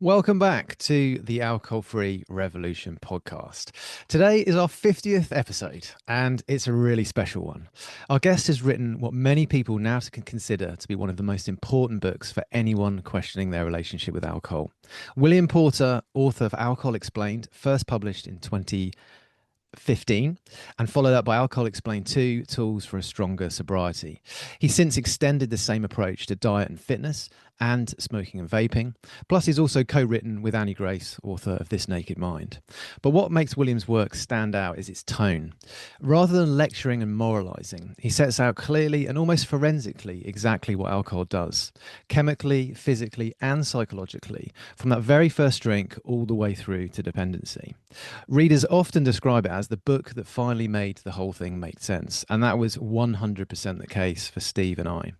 Welcome back to the Alcohol Free Revolution podcast. Today is our 50th episode, and it's a really special one. Our guest has written what many people now can consider to be one of the most important books for anyone questioning their relationship with alcohol. William Porter, author of Alcohol Explained, first published in 2015 and followed up by Alcohol Explained 2 Tools for a Stronger Sobriety. He's since extended the same approach to diet and fitness and smoking and vaping. Plus, he's also co written with Annie Grace, author of This Naked Mind. But what makes William's work stand out is its tone. Rather than lecturing and moralising, he sets out clearly and almost forensically exactly what alcohol does, chemically, physically, and psychologically, from that very first drink all the way through to dependency. Readers often describe it as the book that finally made the whole thing make sense, and that was 100% the case for Steve and I.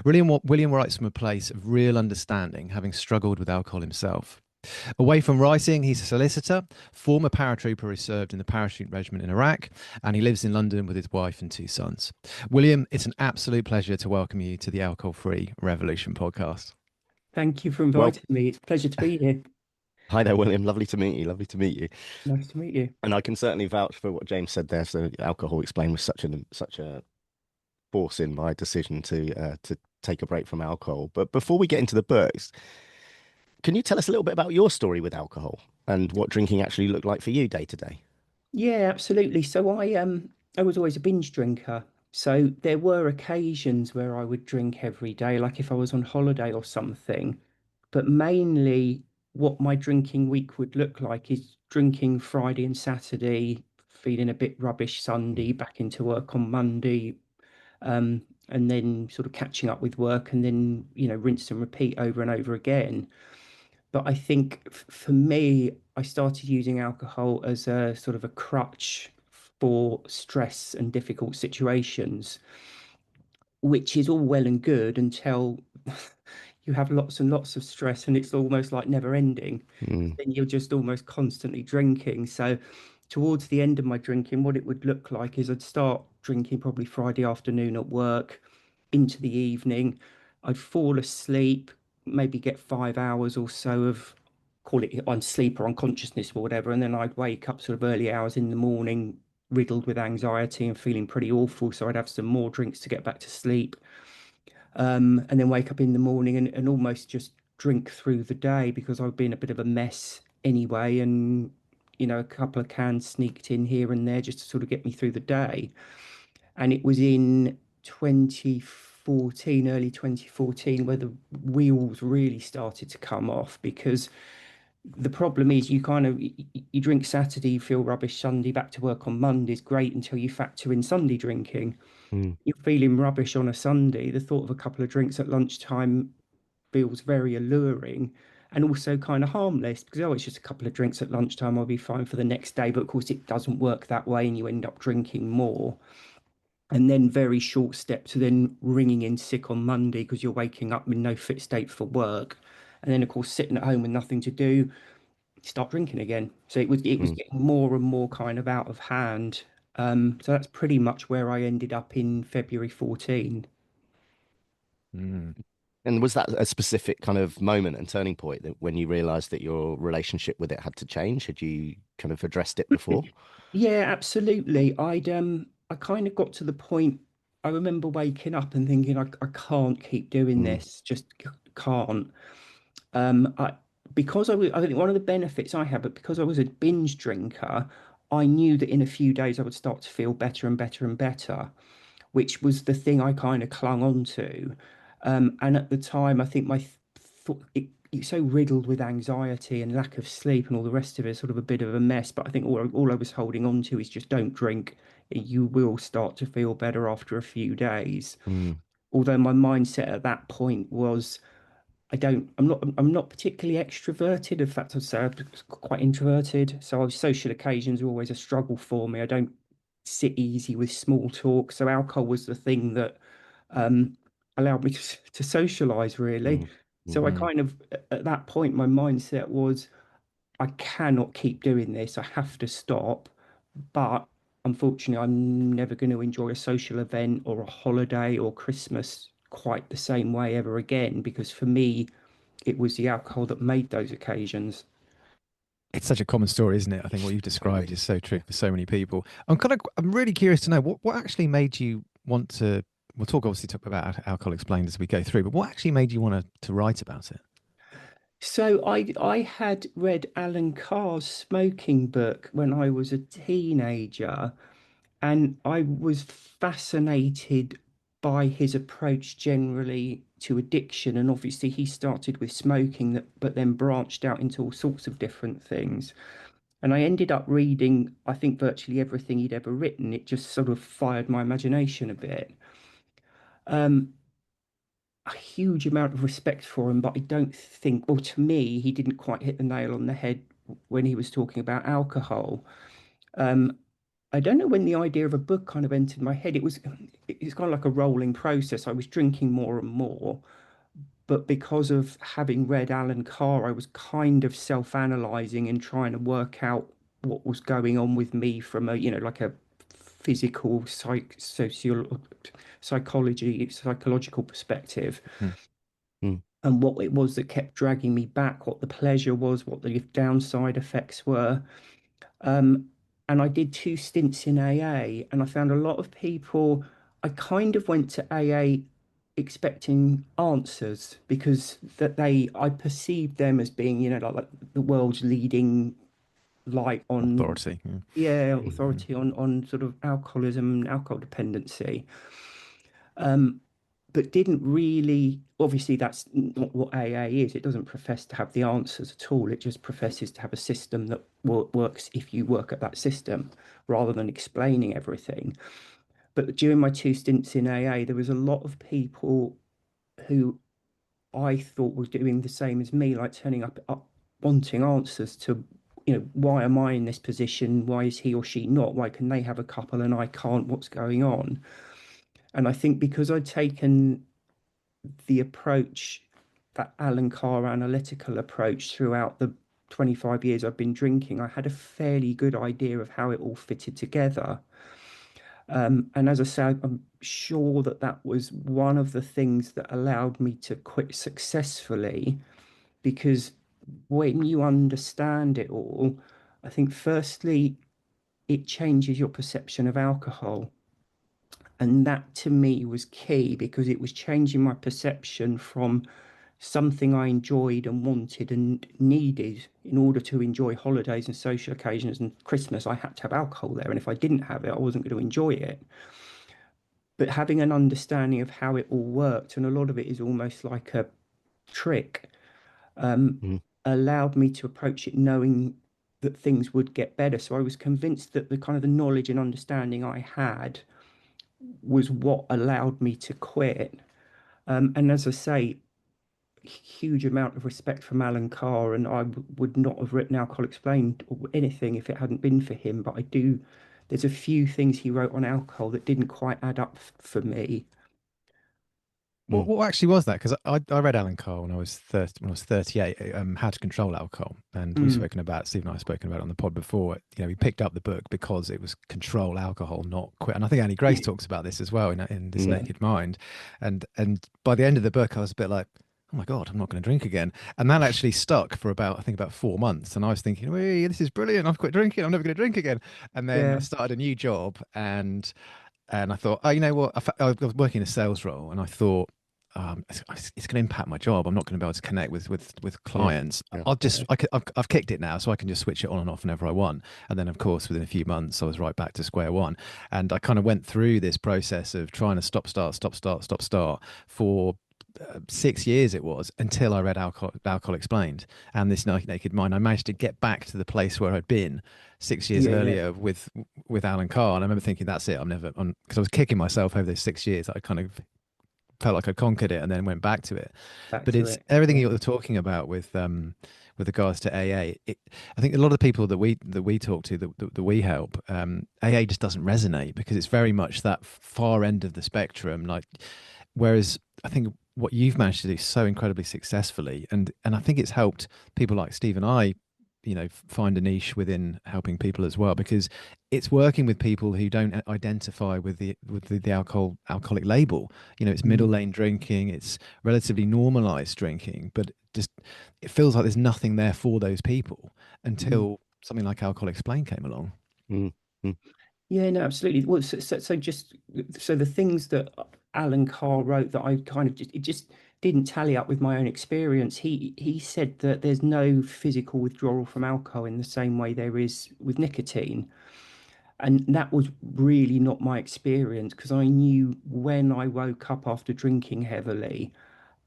William writes from a place of real understanding, having struggled with alcohol himself. Away from writing, he's a solicitor, former paratrooper who served in the parachute regiment in Iraq, and he lives in London with his wife and two sons. William, it's an absolute pleasure to welcome you to the Alcohol Free Revolution podcast. Thank you for Well, inviting me. It's a pleasure to be here. hi there, William. Lovely to meet you. Lovely to meet you. Nice to meet you. And I can certainly vouch for what James said there. So, alcohol explained was such a force in my decision to take a break from alcohol. But before we get into the books, can you tell us a little bit about your story with alcohol and what drinking actually looked like for you day to day? Yeah, absolutely. I was always a binge drinker. So there were occasions where I would drink every day, like if I was on holiday or something. But mainly what my drinking week would look like is drinking Friday and Saturday, feeling a bit rubbish Sunday, back into work on Monday, and then sort of catching up with work and then, rinse and repeat over and over again. But I think for me, I started using alcohol as a sort of a crutch for stress and difficult situations, which is all well and good until you have lots and lots of stress and it's almost like never ending. Mm, Then you're just almost constantly drinking. So, towards the end of my drinking, what it would look like is I'd start drinking probably Friday afternoon at work into the evening. I'd fall asleep, maybe get 5 hours or so of call it on sleep or unconsciousness or whatever, and then I'd wake up sort of early hours in the morning, riddled with anxiety and feeling pretty awful. So I'd have some more drinks to get back to sleep, and then wake up in the morning and almost just drink through the day because I'd been a bit of a mess anyway, and a couple of cans sneaked in here and there just to sort of get me through the day. And it was in 2014, early 2014, where the wheels really started to come off because the problem is you drink Saturday, you feel rubbish Sunday, back to work on Monday is great until you factor in Sunday drinking. mm, You're feeling rubbish on a Sunday. The thought of a couple of drinks at lunchtime feels very alluring and also kind of harmless because, oh, it's just a couple of drinks at lunchtime, I'll be fine for the next day. But of course, it doesn't work that way and you end up drinking more. And then very short step to then ringing in sick on Monday because you're waking up in no fit state for work. And then, of course, sitting at home with nothing to do, start drinking again. So it was mm, getting more and more kind of out of hand. So that's pretty much where I ended up in February 14. Mm. And was that a specific kind of moment and turning point that when you realized that your relationship with it had to change? Had you kind of addressed it before? Yeah, absolutely. I kind of got to the point. I remember waking up and thinking, I can't keep doing Mm, this. Just can't. I because I think one of the benefits I had, but because I was a binge drinker, I knew that in a few days I would start to feel better and better and better, which was the thing I kind of clung on to. And at the time, I think my thought it's so riddled with anxiety and lack of sleep and all the rest of it, sort of a bit of a mess. But I think all I was holding on to is just don't drink. You will start to feel better after a few days. mm, Although my mindset at that point was I'm not particularly extroverted. In fact, I'd say I'm quite introverted. So social occasions are always a struggle for me. I don't sit easy with small talk. So alcohol was the thing that um, allowed me to socialize really. mm, So I mhm, Mm. kind of at that point my mindset was I cannot keep doing this. I have to stop. But unfortunately, I'm never going to enjoy a social event or a holiday or Christmas quite the same way ever again because for me it was the alcohol that made those occasions. It's such a common story, isn't it? I think what you've described Totally. is so true for so many people. I'm really curious to know what actually made you want to, we'll talk about alcohol explained as we go through, but what actually made you want to write about it? So I had read Alan Carr's smoking book when I was a teenager, and I was fascinated by his approach generally to addiction. And obviously, he started with smoking, but then branched out into all sorts of different things. And I ended up reading, I think, virtually everything he'd ever written. It just sort of fired my imagination a bit. Um, a huge amount of respect for him, but I don't think, well, to me, he didn't quite hit the nail on the head when he was talking about alcohol. Um, I don't know when the idea of a book kind of entered my head. It's kind of like a rolling process. I was drinking more and more, but because of having read Alan Carr, I was kind of self-analyzing and trying to work out what was going on with me from a, like a physical, psychological perspective, Mm. Mm. and what it was that kept dragging me back, what the pleasure was, what the downside effects were. Um, and I did 2 stints in AA, and I found a lot of people. I kind of went to AA expecting answers because I perceived them as being, like the world's leading light on, Authority. Yeah. yeah, Mm. authority on sort of alcoholism and alcohol dependency. Um, but didn't really, obviously, that's not what AA is. It doesn't profess to have the answers at all. It just professes to have a system that works if you work at that system rather than explaining everything. But during my 2 stints in AA, there was a lot of people who I thought were doing the same as me, like turning up wanting answers to, why am I in this position? Why is he or she not? Why can they have a couple and I can't? What's going on? And I think because I'd taken the approach, that Alan Carr analytical approach throughout the 25 years I've been drinking, I had a fairly good idea of how it all fitted together. And as I said, I'm sure that that was one of the things that allowed me to quit successfully because when you understand it all, I think firstly, it changes your perception of alcohol. And that to me was key because it was changing my perception from something I enjoyed and wanted and needed in order to enjoy holidays and social occasions and Christmas. I had to have alcohol there. And if I didn't have it, I wasn't going to enjoy it. But having an understanding of how it all worked, and a lot of it is almost like a trick, um, Mm. allowed me to approach it knowing that things would get better. So I was convinced that the kind of the knowledge and understanding I had was what allowed me to quit. And as I say, huge amount of respect from Alan Carr, and would not have written Alcohol Explained or anything if it hadn't been for him. But I do, there's a few things he wrote on alcohol that didn't quite add up for me. What, Mm. what actually was that? Because I read Alan Cole when I was 38, How to Control Alcohol, and Mm, Steve and I have spoken about it on the pod before. We picked up the book because it was control alcohol, not quit. And I think Annie Grace yeah, talks about this as well in This Mm. yeah, Naked Mind. And by the end of the book, I was a bit like, oh my God, I'm not going to drink again. And that actually stuck for I think about 4 months. And I was thinking, "Wee, this is brilliant. I've quit drinking. I'm never going to drink again." And then I yeah, started a new job, and I thought, oh, you know what? I was working a sales role, and I thought, it's going to impact my job. I'm not going to be able to connect with Yeah. clients. Yeah. I've kicked it now, so I can just switch it on and off whenever I want. And then, of course, within a few months, I was right back to square one. And I kind of went through this process of trying to stop, start for 6 years it was until I read Alcohol Explained and This Naked Mind. I managed to get back to the place where I'd been 6 years yeah, yeah. earlier with Alan Carr. And I remember thinking, that's it. I'm never on, because I was kicking myself over those 6 years. I kind of felt like I conquered it and then went back to it. Back But to it's it. everything Yeah. you're talking about with regards to AA. I think a lot of the people that we talk to that we help, AA just doesn't resonate because it's very much that far end of the spectrum. Like, whereas I think what you've managed to do so incredibly successfully, and I think it's helped people like Steve and I, find a niche within helping people as well, because it's working with people who don't identify with the alcoholic label. It's middle Mm, lane drinking, it's relatively normalized drinking, but just it feels like there's nothing there for those people Mm. until something like Alcohol Explained came along. Mm, mm, Yeah, no, absolutely. Well, so just so the things that Alan Carr wrote that I kind of just it just didn't tally up with my own experience. He said that there's no physical withdrawal from alcohol in the same way there is with nicotine. And that was really not my experience because I knew when I woke up after drinking heavily,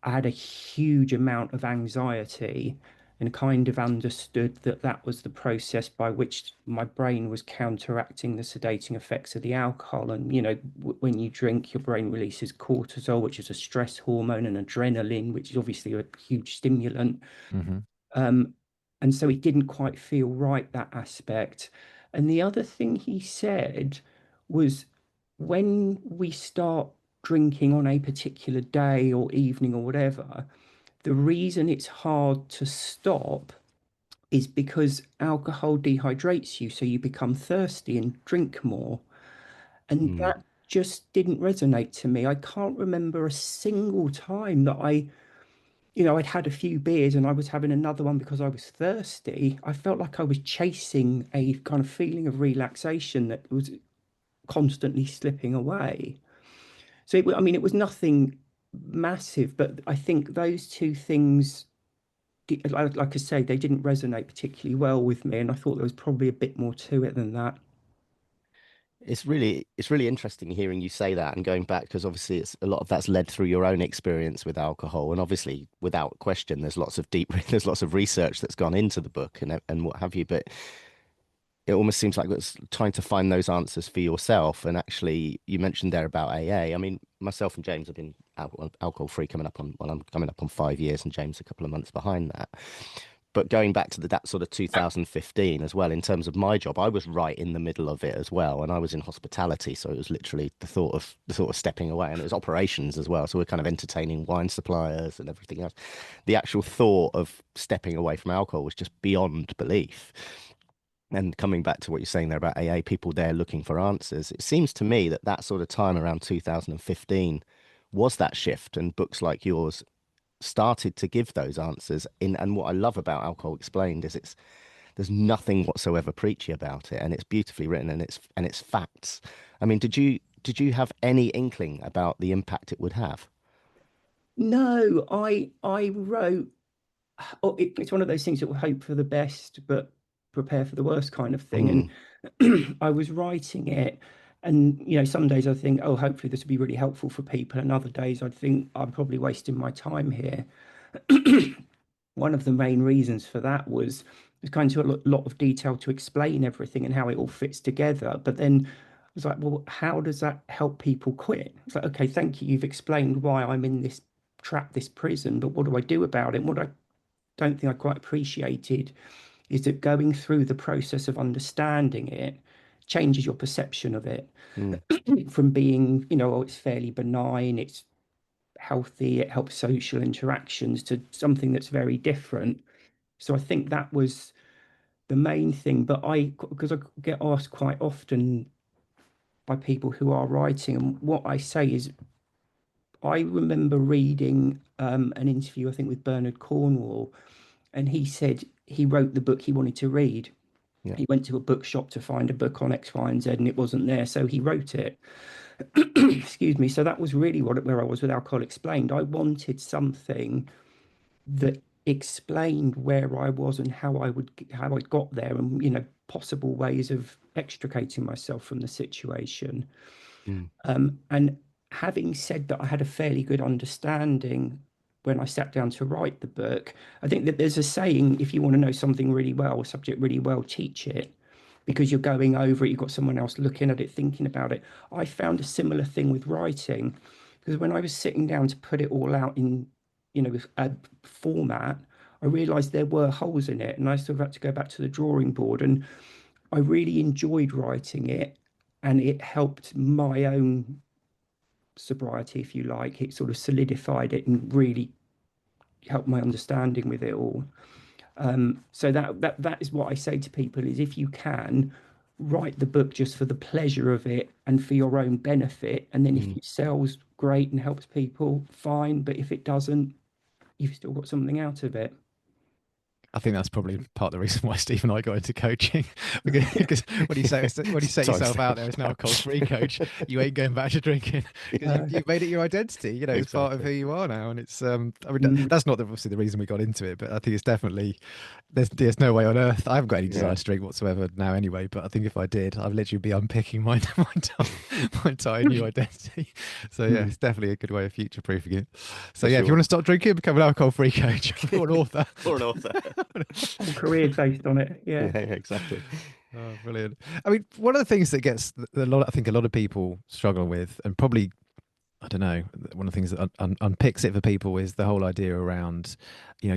I had a huge amount of anxiety and kind of understood that that was the process by which my brain was counteracting the sedating effects of the alcohol. And, when you drink, your brain releases cortisol, which is a stress hormone, and adrenaline, which is obviously a huge stimulant. Hmm. Um, and so it didn't quite feel right, that aspect. And the other thing he said was when we start drinking on a particular day or evening or whatever, the reason it's hard to stop is because alcohol dehydrates you, so you become thirsty and drink more. And mm. that just didn't resonate to me. I can't remember a single time that I'd had a few beers and I was having another one because I was thirsty. I felt like I was chasing a kind of feeling of relaxation that was constantly slipping away. So, I mean, it was nothing massive, but I think those two things, like I say, they didn't resonate particularly well with me. And I thought there was probably a bit more to it than that. It's really interesting hearing you say that and going back because obviously it's a lot of that's led through your own experience with alcohol and obviously without question there's lots of there's lots of research that's gone into the book and what have you, but it almost seems like it's trying to find those answers for yourself. And actually, you mentioned there about AA. I mean, myself and James have been alcohol free coming up on, well, I'm coming up on 5 years, and James a couple of months behind that. But going back to that sort of 2015 as well, in terms of my job, I was right in the middle of it as well, and I was in hospitality, so it was literally the thought of stepping away, and it was operations as well. So we're kind of entertaining wine suppliers and everything else. The actual thought of stepping away from alcohol was just beyond belief. And coming back to what you're saying there about AA, people there looking for answers, it seems to me that that sort of time around 2015 was that shift, and books like yours started to give those answers. And what I love about Alcohol Explained is there's nothing whatsoever preachy about it, and it's beautifully written, and it's facts. I mean, did you have any inkling about the impact it would have? No, I wrote. Oh, it's one of those things that will hope for the best, but prepare for the worst kind of thing. Mm, And I was writing it, and some days I think, oh, hopefully this will be really helpful for people, and other days I'd think I'm probably wasting my time here. One of the main reasons for that was there's kind of a lot of detail to explain everything and how it all fits together. But then I was like, well, how does that help people quit? It's like, okay, thank you. You've explained why I'm in this trap, this prison, but what do I do about it? And what I don't think I quite appreciated is that going through the process of understanding it changes your perception of it mm, from being, oh, it's fairly benign, it's healthy, it helps social interactions to something that's very different. So I think that was the main thing. But because I get asked quite often by people who are writing, and what I say is, I remember reading an interview, I think, with Bernard Cornwall, and he said he wrote the book he wanted to read. yeah. He went to a bookshop to find a book on X, Y, and Z, and it wasn't there, so he wrote it. Excuse me. So that was really where I was with Alcohol Explained. I wanted something that explained where I was and how I got there, and possible ways of extricating myself from the situation. Mm, And having said that, I had a fairly good understanding when I sat down to write the book. I think that there's a saying: if you want to know something really well, a subject really well, teach it, because you're going over it, you've got someone else looking at it, thinking about it. I found a similar thing with writing, because when I was sitting down to put it all out in, a format, I realized there were holes in it, and I sort of had to go back to the drawing board. And I really enjoyed writing it, and it helped my own sobriety, if you like. It sort of solidified it and really helped my understanding with it all. So that is what I say to people: is if you can, write the book just for the pleasure of it and for your own benefit, and then if mm. it sells, great, and helps people, fine. But if it doesn't, you've still got something out of it. I think that's probably part of the reason why Steve and I got into coaching. Because when you set Times yourself out down. there as an alcohol-free coach, you ain't going back to drinking because No. you've made it your identity. It's part of Exactly. who you are now, and it's. I mean, Mm, that's not obviously the reason we got into it, but I think it's definitely there's no way on earth. I haven't got any desire Yeah. to drink whatsoever now, anyway. But I think if I did, I'd literally be unpicking my entire new identity. So yeah, mm. it's definitely a good way of future-proofing it. So For yeah, if you want sure. to stop drinking, become an alcohol-free coach or an author. Or an author. Whole career based on it. Yeah. Yeah, exactly. Oh, brilliant. I mean, one of the things that gets I think a lot of people struggle with, and probably, I don't know, one of the things that unpicks it for people is the whole idea around,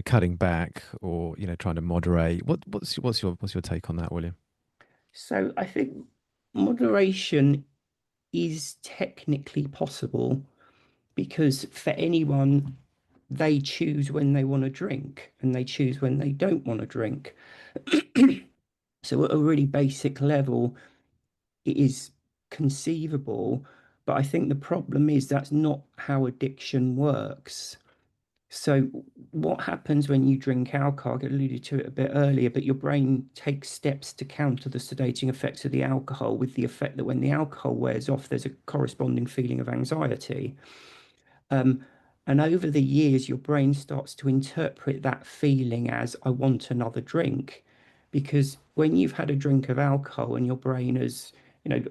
cutting back or, trying to moderate. What's your take on that, William? So I think moderation is technically possible because for anyone, they choose when they want to drink and they choose when they don't want to drink. So at a really basic level, it is conceivable, but I think the problem is that's not how addiction works. So what happens when you drink alcohol? I alluded to it a bit earlier, but your brain takes steps to counter the sedating effects of the alcohol, with the effect that when the alcohol wears off, there's a corresponding feeling of anxiety. Um, and over the years, your brain starts to interpret that feeling as, I want another drink. Because when you've had a drink of alcohol and your brain has, you know,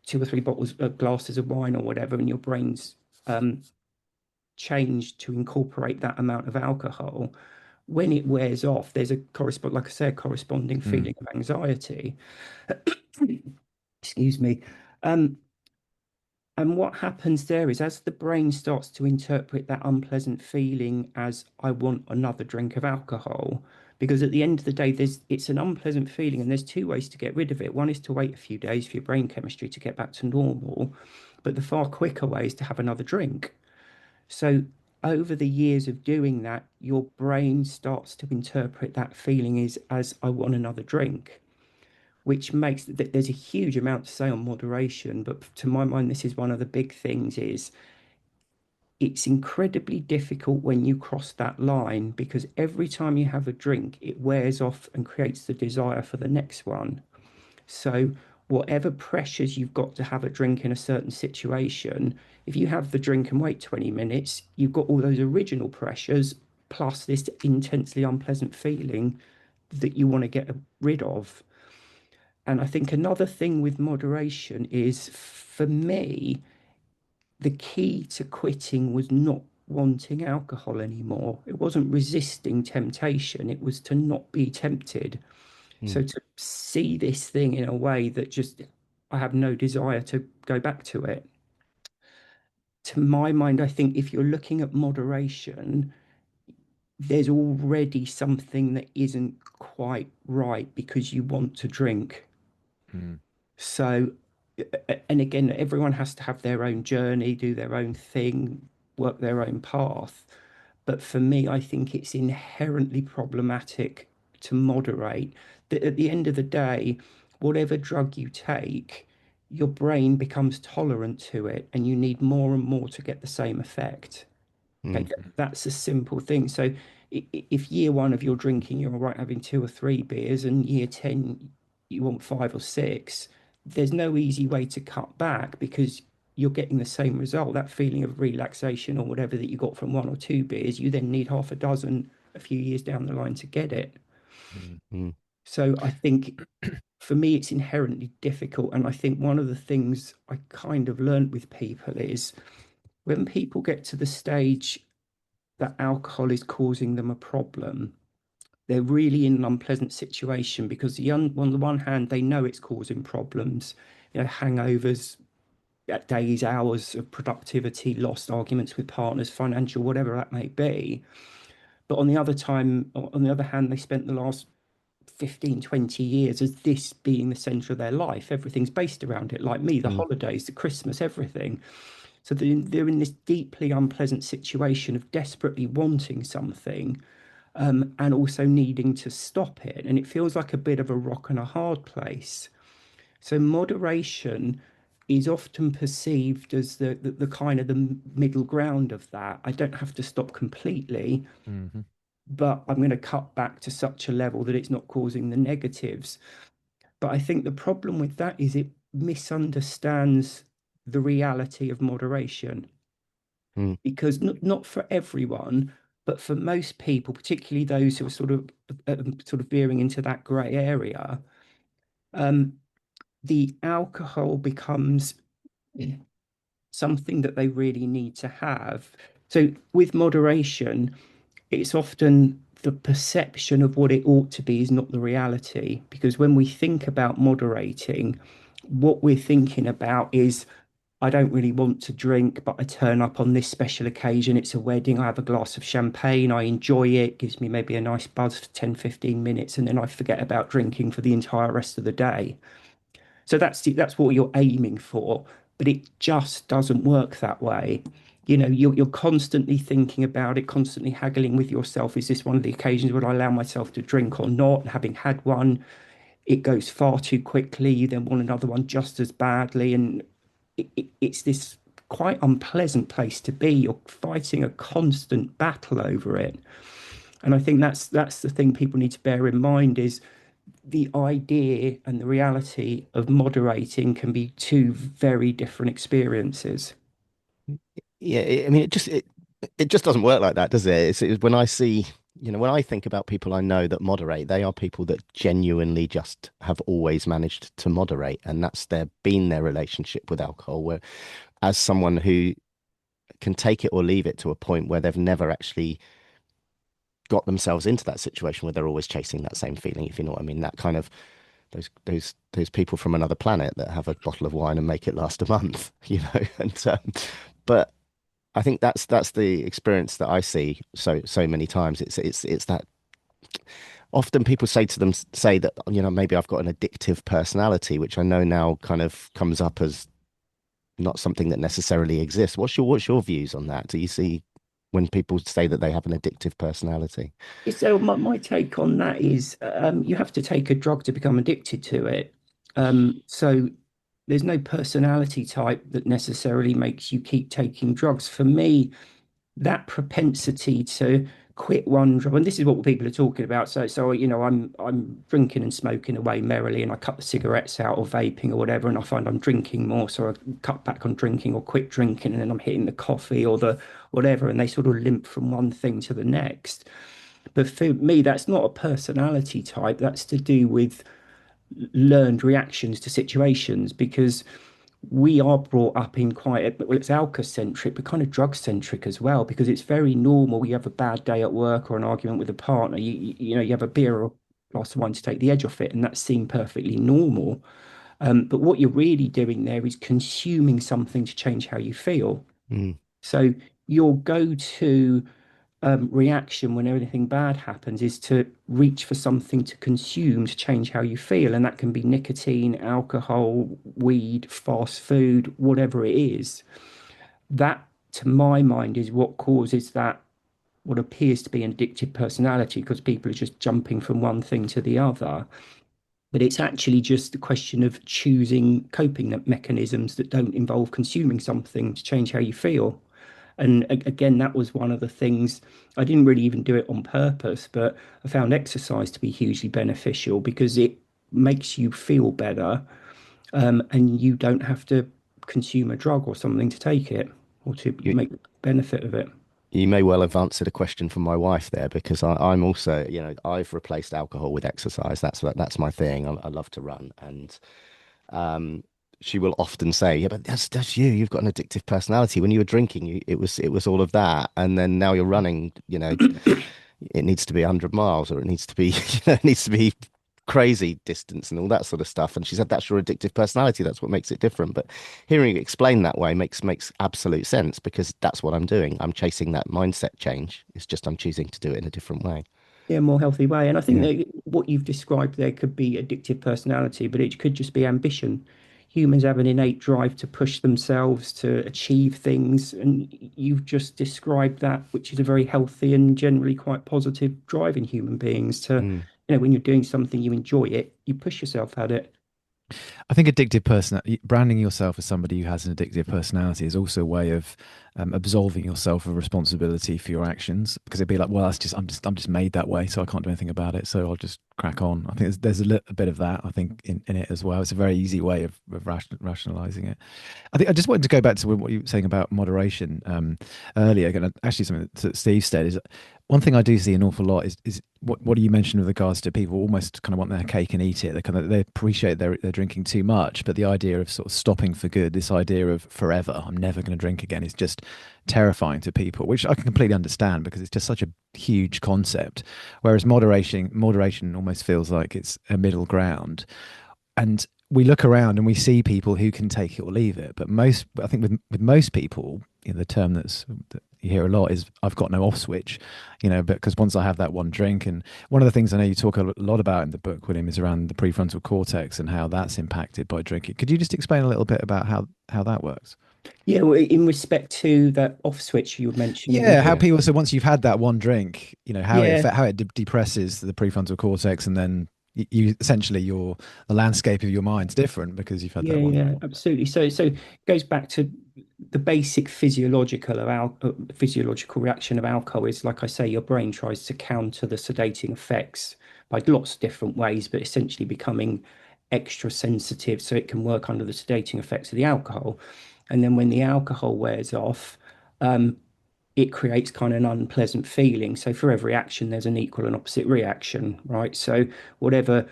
two or three bottles, glasses of wine or whatever, and your brain's um, changed to incorporate that amount of alcohol, when it wears off, there's a like I said, corresponding Mm, feeling of anxiety. Excuse me. Um, And what happens there is as the brain starts to interpret that unpleasant feeling as I want another drink of alcohol, because at the end of the day, it's an unpleasant feeling, and there's two ways to get rid of it. One is to wait a few days for your brain chemistry to get back to normal, but the far quicker way is to have another drink. So over the years of doing that, your brain starts to interpret that feeling as I want another drink, which makes that there's a huge amount to say on moderation, but to my mind this is one of the big things. Is it's incredibly difficult when you cross that line, because every time you have a drink it wears off and creates the desire for the next one. So whatever pressures you've got to have a drink in a certain situation, if you have the drink and wait 20 minutes, you've got all those original pressures plus this intensely unpleasant feeling that you want to get rid of. And I think another thing with moderation is, for me, the key to quitting was not wanting alcohol anymore. It wasn't resisting temptation, it was to not be tempted. Mm, So to see this thing in a way that just I have no desire to go back to it. To my mind, I think if you're looking at moderation, there's already something that isn't quite right because you want to drink. mm, So, and again, everyone has to have their own journey, do their own thing, work their own path. But for me, I think it's inherently problematic to moderate. That at the end of the day, whatever drug you take, your brain becomes tolerant to it, and you need more and more to get the same effect. Okay, mm, that's a simple thing. So if year one of your drinking, you're all right having two or three beers, and year 10, you want five or six, there's no easy way to cut back because you're getting the same result. That feeling of relaxation or whatever that you got from one or two beers, you then need half a dozen a few years down the line to get it. mm, mm, So I think for me, it's inherently difficult. And I think one of the things I kind of learned with people is when people get to the stage that alcohol is causing them a problem, they're really in an unpleasant situation because on the one hand, they know it's causing problems, hangovers, days, hours of productivity, lost arguments with partners, financial, whatever that may be. But on the other hand, they spent the last 15, 20 years as this being the center of their life. Everything's based around it, like me, the mm, holidays, the Christmas, everything. So they're in this deeply unpleasant situation of desperately wanting something, and also needing to stop it. And it feels like a bit of a rock and a hard place. So moderation is often perceived as the kind of the middle ground of that. I don't have to stop completely, Hmm. but I'm going to cut back to such a level that it's not causing the negatives. But I think the problem with that is it misunderstands the reality of moderation, Mm, because not for everyone, but for most people, particularly those who are sort of veering into that grey area, um, the alcohol becomes something that they really need to have. So with moderation, it's often the perception of what it ought to be is not the reality. Because when we think about moderating, what we're thinking about is, I don't really want to drink, but I turn up on this special occasion. It's a wedding. I have a glass of champagne. I enjoy it. Gives me maybe a nice buzz for 10, 15 minutes. And then I forget about drinking for the entire rest of the day. So that's what you're aiming for, but it just doesn't work that way. You're constantly thinking about it, constantly haggling with yourself. Is this one of the occasions where I allow myself to drink or not? And having had one, it goes far too quickly. You then want another one just as badly, and it's this quite unpleasant place to be. You're fighting a constant battle over it, and I think that's the thing people need to bear in mind is the idea and the reality of moderating can be two very different experiences. yeah, I mean, it just doesn't work like that, does it? When I see, when I think about people I know that moderate, they are people that genuinely just have always managed to moderate, and that's their relationship with alcohol. Where, as someone who can take it or leave it to a point where they've never actually got themselves into that situation where they're always chasing that same feeling, if you know what I mean, that kind of those people from another planet that have a bottle of wine and make it last a month, and but I think that's the experience that I see so many times. It's that often people say that maybe I've got an addictive personality, which I know now kind of comes up as not something that necessarily exists. What's your views on that? Do you see when people say that they have an addictive personality? So my take on that is you have to take a drug to become addicted to it. So there's no personality type that necessarily makes you keep taking drugs. For me, that propensity to quit one drug, and this is what people are talking about. So I'm drinking and smoking away merrily, and I cut the cigarettes out or vaping or whatever, and I find I'm drinking more, so I cut back on drinking or quit drinking, and then I'm hitting the coffee or the whatever, and they sort of limp from one thing to the next. But for me, that's not a personality type. That's to do with learned reactions to situations because we are brought up in quite well, it's alcohol centric, but kind of drug centric as well, because it's very normal. You have a bad day at work or an argument with a partner, you have a beer or a glass of wine to take the edge off it, and that's seen perfectly normal. But what you're really doing there is consuming something to change how you feel. Mm, So your go-to reaction when anything bad happens is to reach for something to consume to change how you feel. And that can be nicotine, alcohol, weed, fast food, whatever it is. That, to my mind, is what causes that, what appears to be an addictive personality, because people are just jumping from one thing to the other. But it's actually just a question of choosing coping mechanisms that don't involve consuming something to change how you feel. And again, that was one of the things I didn't really even do it on purpose, but I found exercise to be hugely beneficial because it makes you feel better, and you don't have to consume a drug or something to take it or to you make benefit of it. you may well have answered a question from my wife there because I'm also, I've replaced alcohol with exercise. That's my thing. I love to run, and um, she will often say, "Yeah, but that's you. You've got an addictive personality. When you were drinking, it was all of that, and then now you're running. It needs to be 100 miles, or it needs to be, it needs to be crazy distance and all that sort of stuff." And she said, "That's your addictive personality. That's what makes it different." But hearing it explained that way makes absolute sense because that's what I'm doing. I'm chasing that mindset change. It's just I'm choosing to do it in a different way. Yeah, more healthy way. And I think Yeah. that what you've described there could be addictive personality, but it could just be ambition. Humans have an innate drive to push themselves to achieve things, and you've just described that, which is a very healthy and generally quite positive drive in human beings to, Mm. when you're doing something, you enjoy it, you push yourself at it. I think addictive person branding yourself as somebody who has an addictive personality is also a way of absolving yourself of responsibility for your actions because it'd be like, well, that's just I'm just made that way, so I can't do anything about it. So I'll just crack on. I think there's a bit of that. I think in it as well. It's a very easy way of rationalizing it. I think I just wanted to go back to what you were saying about moderation earlier. And actually, something that Steve said is one thing I do see an awful lot is what do you mention with regards to people almost kind of want their cake and eat it. They appreciate they're drinking too much, but the idea of sort of stopping for good, this idea of forever, I'm never going to drink again, is just terrifying to people, which I can completely understand because it's just such a huge concept. Whereas moderation almost feels like it's a middle ground, and we look around and we see people who can take it or leave it. But I think with most people, the term that you hear a lot is "I've got no off switch," because once I have that one drink, and one of the things I know you talk a lot about in the book, William, is around the prefrontal cortex and how that's impacted by drinking. Could you just explain a little bit about how that works? Yeah, well, in respect to that off switch you were mentioning. Yeah, how people. So once you've had that one drink, Yeah, how it depresses the prefrontal cortex, and then you essentially the landscape of your mind's different because you've had yeah, that one. yeah, absolutely. So it goes back to the basic physiological reaction of alcohol is, like I say, your brain tries to counter the sedating effects by lots of different ways, but essentially becoming extra sensitive so it can work under the sedating effects of the alcohol. And then when the alcohol wears off, um, it creates kind of an unpleasant feeling. So for every action, there's an equal and opposite reaction, right? So whatever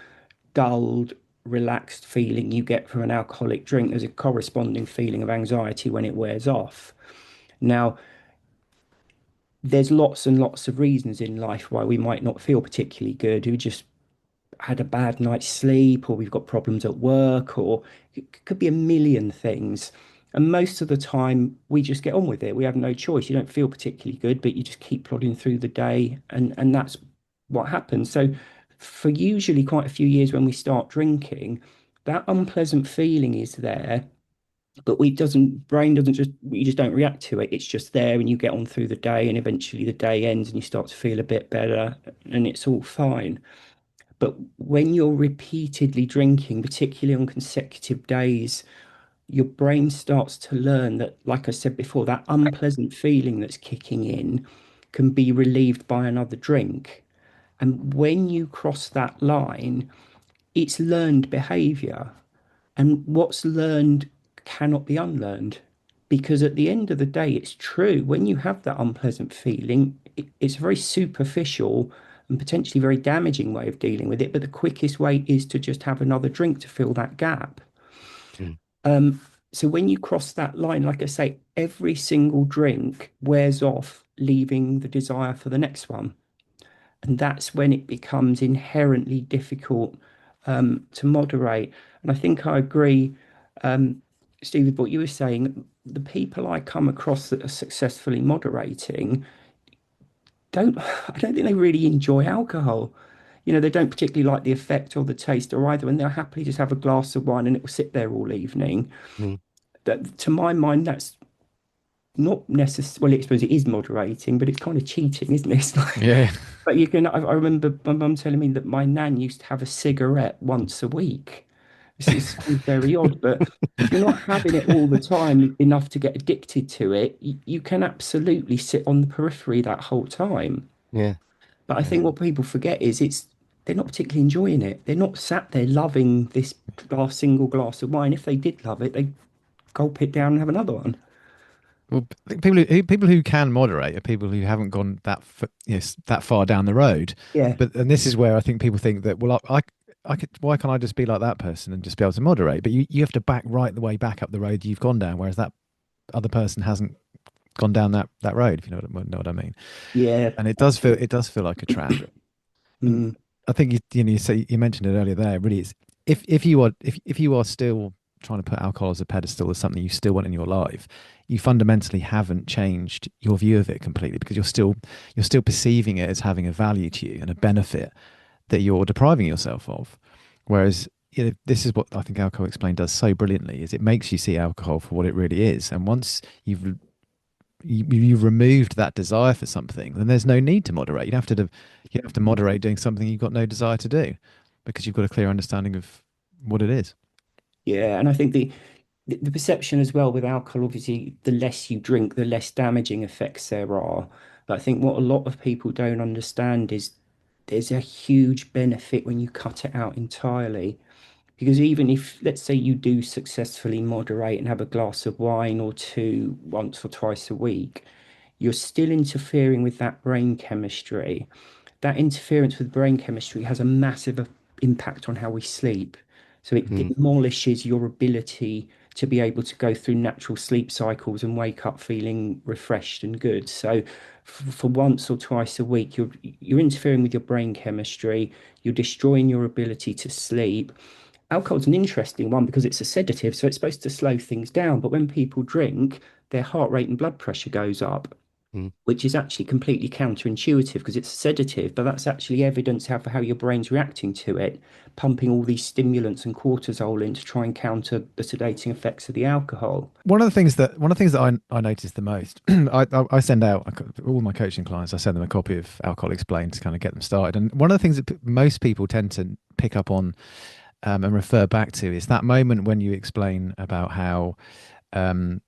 dulled, relaxed feeling you get from an alcoholic drink, there's a corresponding feeling of anxiety when it wears off. Now, there's lots and lots of reasons in life why we might not feel particularly good. We just had a bad night's sleep, or we've got problems at work, or it could be a million things. And most of the time, we just get on with it. We have no choice. You don't feel particularly good, but you just keep plodding through the day, and that's what happens. So, for usually quite a few years when we start drinking, that unpleasant feeling is there, but we doesn't brain doesn't just you just don't react to it. It's just there, and you get on through the day, and eventually the day ends, and you start to feel a bit better, and it's all fine. But when you're repeatedly drinking, particularly on consecutive days, your brain starts to learn that, like I said before, that unpleasant feeling that's kicking in can be relieved by another drink. And when you cross that line, it's learned behavior. And what's learned cannot be unlearned. Because at the end of the day, it's true. When you have that unpleasant feeling, it's a very superficial and potentially very damaging way of dealing with it. But the quickest way is to just have another drink to fill that gap. Mm, Um, so when you cross that line, like I say, every single drink wears off, leaving the desire for the next one. And that's when it becomes inherently difficult to moderate. And I think I agree, Steve, with what you were saying. The people I come across that are successfully moderating don't, I don't think they really enjoy alcohol. They don't particularly like the effect or the taste or either, and they'll happily just have a glass of wine and it will sit there all evening. mm. That, to my mind, that's not necessarily, well, I suppose it is moderating, but it's kind of cheating, isn't it? It's like, Yeah. but I remember my mum telling me that my nan used to have a cigarette once a week. This sounds very odd, but if you're not having it all the time enough to get addicted to it, you can absolutely sit on the periphery that whole time. Yeah. But I Yeah. think what people forget is they're not particularly enjoying it. They're not sat there loving this single glass of wine. If they did love it, they gulp it down and have another one. Well, I think people who can moderate are people who haven't gone that far down the road. Yeah. But and this is where I think people think that, well, I could, why can't I just be like that person and just be able to moderate? But you have to back right the way back up the road you've gone down, whereas that other person hasn't gone down that road. If you know what I mean. Yeah, And absolutely. it does feel like a trap. And Mm, I think you mentioned it earlier there. Really, it's if you are still trying to put alcohol as a pedestal as something you still want in your life, you fundamentally haven't changed your view of it completely because you're still perceiving it as having a value to you and a benefit that you're depriving yourself of. Whereas this is what I think Alcohol Explained does so brilliantly is it makes you see alcohol for what it really is. And once you've removed that desire for something, then there's no need to moderate. You have to moderate doing something you've got no desire to do because you've got a clear understanding of what it is. Yeah, and I think the perception as well with alcohol, obviously, the less you drink, the less damaging effects there are. But I think what a lot of people don't understand is there's a huge benefit when you cut it out entirely. Because even if, let's say, you do successfully moderate and have a glass of wine or two once or twice a week, you're still interfering with that brain chemistry. That interference with brain chemistry has a massive impact on how we sleep. So it Mm, demolishes your ability to be able to go through natural sleep cycles and wake up feeling refreshed and good. So for once or twice a week, you're interfering with your brain chemistry, you're destroying your ability to sleep. Alcohol's an interesting one because it's a sedative, so it's supposed to slow things down. But when people drink, their heart rate and blood pressure goes up, mm. which is actually completely counterintuitive because it's a sedative, but that's actually evidence for how your brain's reacting to it, pumping all these stimulants and cortisol in to try and counter the sedating effects of the alcohol. One of the things that I noticed the most, I send out all my coaching clients. I send them a copy of Alcohol Explained to kind of get them started. And one of the things that most people tend to pick up on and refer back to is that moment when you explain about how um,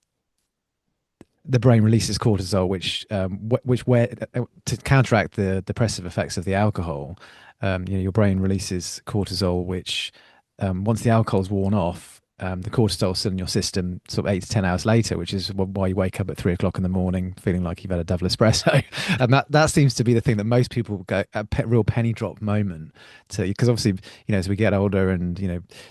the brain releases cortisol, which where to counteract the depressive effects of the alcohol. Your brain releases cortisol, which once the alcohol's worn off, the cortisol's still in your system sort of 8 to 10 hours later, which is why you wake up at 3 o'clock in the morning feeling like you've had a double espresso. And that seems to be the thing that most people go real penny drop moment to, because obviously, as we get older and,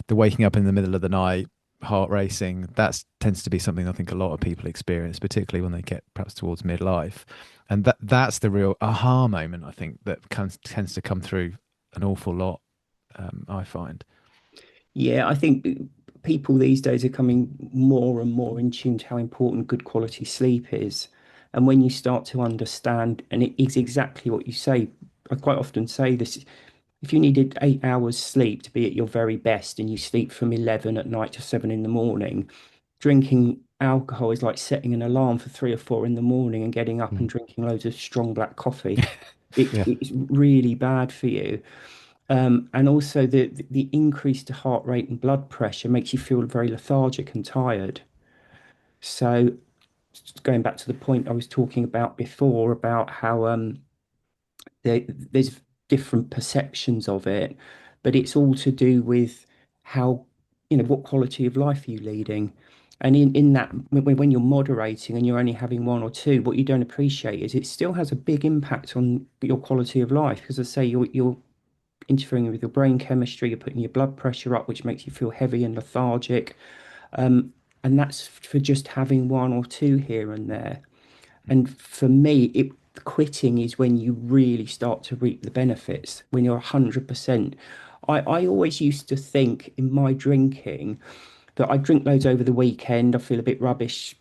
the waking up in the middle of the night, heart racing, that tends to be something I think a lot of people experience, particularly when they get perhaps towards midlife. And that's the real aha moment, I think, that tends to come through an awful lot, I find. Yeah, I think people these days are coming more and more in tune to how important good quality sleep is. And when you start to understand, and it is exactly what you say, I quite often say this, if you needed 8 hours sleep to be at your very best and you sleep from 11 at night to 7 in the morning, drinking alcohol is like setting an alarm for 3 or 4 in the morning and getting up and Mm. drinking loads of strong black coffee. Yeah. It's really bad for you. And also the increase to heart rate and blood pressure makes you feel very lethargic and tired. So going back to the point I was talking about before about how there's different perceptions of it, but it's all to do with how, what quality of life are you leading? And in that, when you're moderating and you're only having one or two, what you don't appreciate is it still has a big impact on your quality of life. Because I say you're interfering with your brain chemistry, you're putting your blood pressure up, which makes you feel heavy and lethargic. Um, and that's for just having one or two here and there. And for me, quitting is when you really start to reap the benefits, when you're 100%. I always used to think in my drinking that I drink loads over the weekend, I feel a bit rubbish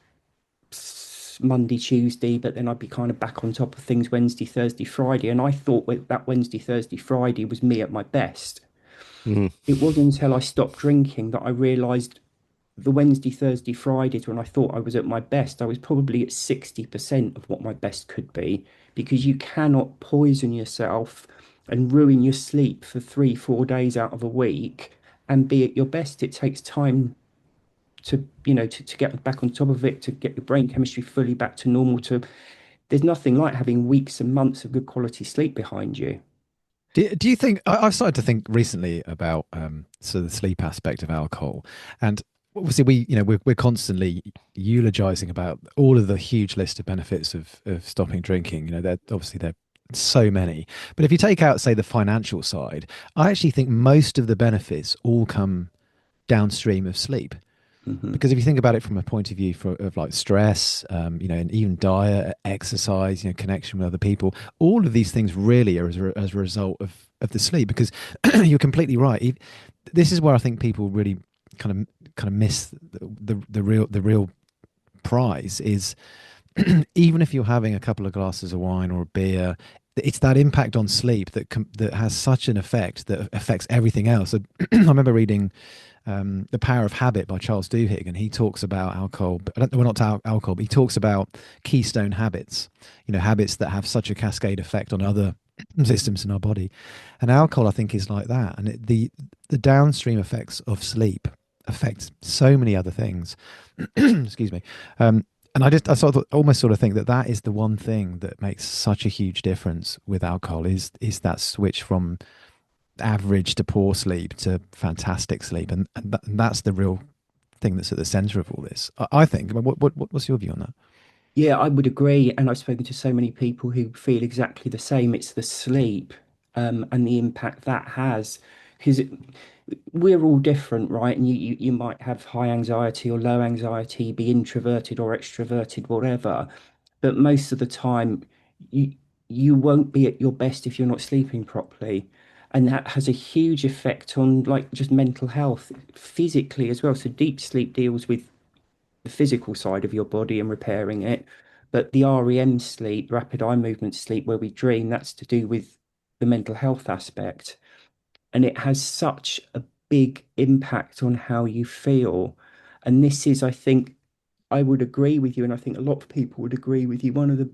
Monday, Tuesday, but then I'd be kind of back on top of things Wednesday, Thursday, Friday. And I thought that Wednesday, Thursday, Friday was me at my best. Mhm. It wasn't until I stopped drinking that I realized the Wednesday, Thursday, Fridays when I thought I was at my best, I was probably at 60% of what my best could be because you cannot poison yourself and ruin your sleep for 3, 4 days out of a week and be at your best. It takes time to get back on top of it, to get your brain chemistry fully back to normal. There's nothing like having weeks and months of good quality sleep behind you. Do you think I've started to think recently about sort of the sleep aspect of alcohol, and obviously we're constantly eulogizing about all of the huge list of benefits of stopping drinking. They're so many, but if you take out, say, the financial side, I actually think most of the benefits all come downstream of sleep. Hmm. Because if you think about it from a point of view of like stress, and even diet, exercise, connection with other people, all of these things really are as a result of the sleep. Because you're completely right. This is where I think people really kind of miss the real prize is even if you're having a couple of glasses of wine or a beer, it's that impact on sleep that has such an effect that affects everything else. So I remember reading The Power of Habit by Charles Duhigg, and he talks about alcohol, but well, not alcohol, but he talks about keystone habits, habits that have such a cascade effect on other systems in our body. And alcohol, I think, is like that. And the downstream effects of sleep affect so many other things. Excuse me. And I sort of almost sort of think that that is the one thing that makes such a huge difference with alcohol is that switch from average to poor sleep to fantastic sleep, and that's the real thing that's at the center of all this. I think. I mean, what's your view on that? Yeah, I would agree. And I've spoken to so many people who feel exactly the same. It's the sleep, and the impact that has. Because we're all different, right? And you might have high anxiety or low anxiety, be introverted or extroverted, whatever. But most of the time, you you won't be at your best if you're not sleeping properly. And that has a huge effect on like just mental health physically as well. So deep sleep deals with the physical side of your body and repairing it. But the REM sleep, rapid eye movement sleep, where we dream, that's to do with the mental health aspect. And it has such a big impact on how you feel. And this is, I think, I would agree with you, and I think a lot of people would agree with you. One of the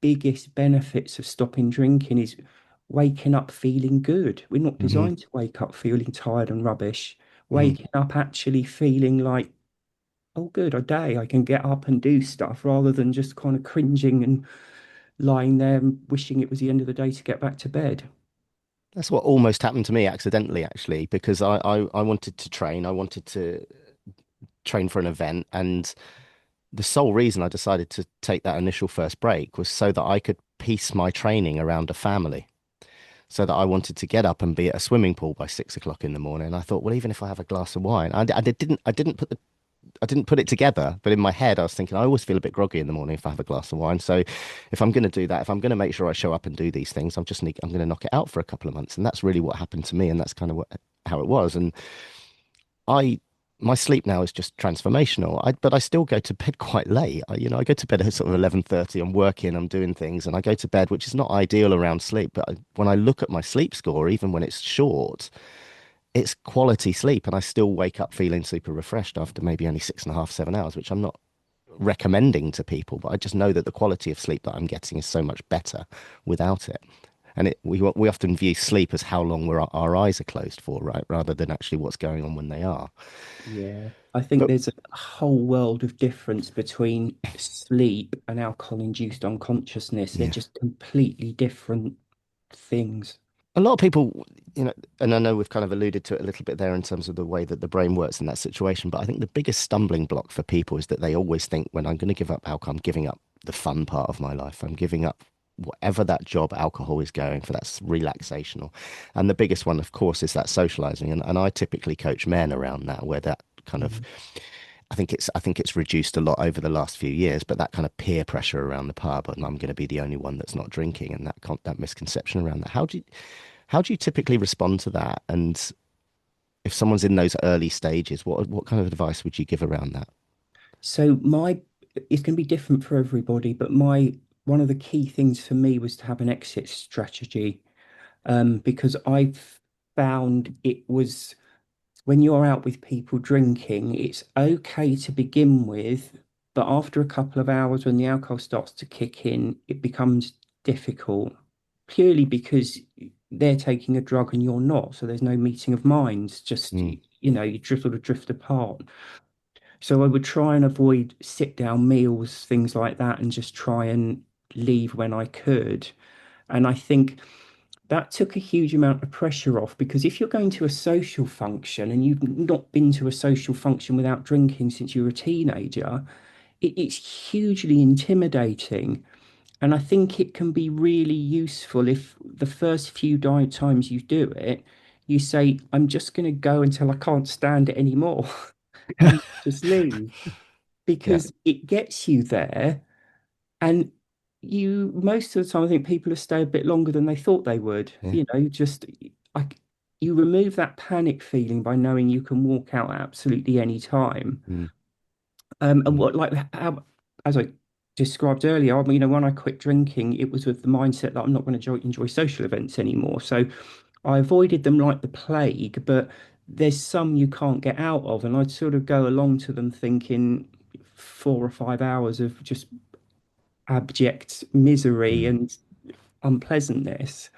biggest benefits of stopping drinking is waking up feeling good. We're not Hmm. designed to wake up feeling tired and rubbish. Mm. Waking up actually feeling like, oh, good, a day I can get up and do stuff rather than just kind of cringing and lying there and wishing it was the end of the day to get back to bed. That's what almost happened to me accidentally, actually, because I wanted to train. I wanted to train for an event. And the sole reason I decided to take that initial first break was so that I could piece my training around a family. So that I wanted to get up and be at a swimming pool by 6 o'clock in the morning. And I thought, well, even if I have a glass of wine, I didn't put it together, but in my head, I was thinking, I always feel a bit groggy in the morning if I have a glass of wine. So if I'm going to do that, if I'm going to make sure I show up and do these things, I'm going to knock it out for a couple of months. And that's really what happened to me. And that's kind of how it was. And I, my sleep now is just transformational. But I still go to bed quite late. I go to bed at sort of 11:30. I'm working, I'm doing things, and I go to bed, which is not ideal around sleep. But when I look at my sleep score, even when it's short, it's quality sleep, and I still wake up feeling super refreshed after maybe only 6.5, 7 hours, which I'm not recommending to people, but I just know that the quality of sleep that I'm getting is so much better without it. And we often view sleep as how long our eyes are closed for, right? Rather than actually what's going on when they are. Yeah, I think But there's a whole world of difference between sleep and alcohol-induced unconsciousness. They're yeah, just completely different things. a lot of people, and I know we've kind of alluded to it a little bit there in terms of the way that the brain works in that situation, but I think the biggest stumbling block for people is that they always think when I'm going to give up alcohol, I'm giving up the fun part of my life. I'm giving up whatever that job alcohol is going for, that's relaxational. And the biggest one, of course, is that socializing. And I typically coach men around that, where that kind of Mm. I think it's reduced a lot over the last few years, but that kind of peer pressure around the pub, and I'm going to be the only one that's not drinking, and that misconception around that. How do you typically respond to that? And if someone's in those early stages, what kind of advice would you give around that? So it's going to be different for everybody, but my one of the key things for me was to have an exit strategy, because I've found it was when you're out with people drinking, it's okay to begin with, but after a couple of hours, when the alcohol starts to kick in, it becomes difficult purely because they're taking a drug and you're not. So there's no meeting of minds, just, Mm, you drift sort of drift apart. So I would try and avoid sit down meals, things like that, and just try and leave when I could. And I think that took a huge amount of pressure off because if you're going to a social function and you've not been to a social function without drinking since you were a teenager, it's hugely intimidating. And I think it can be really useful if the first few times you do it, you say, I'm just going to go until I can't stand it anymore and just leave yeah. because it gets you there. And most of the time, I think people have stayed a bit longer than they thought they would. Yeah. Just like you remove that panic feeling by knowing you can walk out at absolutely any time. Mm, And mm, what, like, how, as I described earlier, I mean, when I quit drinking, it was with the mindset that I'm not going to enjoy social events anymore. So I avoided them like the plague, but there's some you can't get out of. And I'd sort of go along to them thinking 4 or 5 hours of just abject misery mm, and unpleasantness.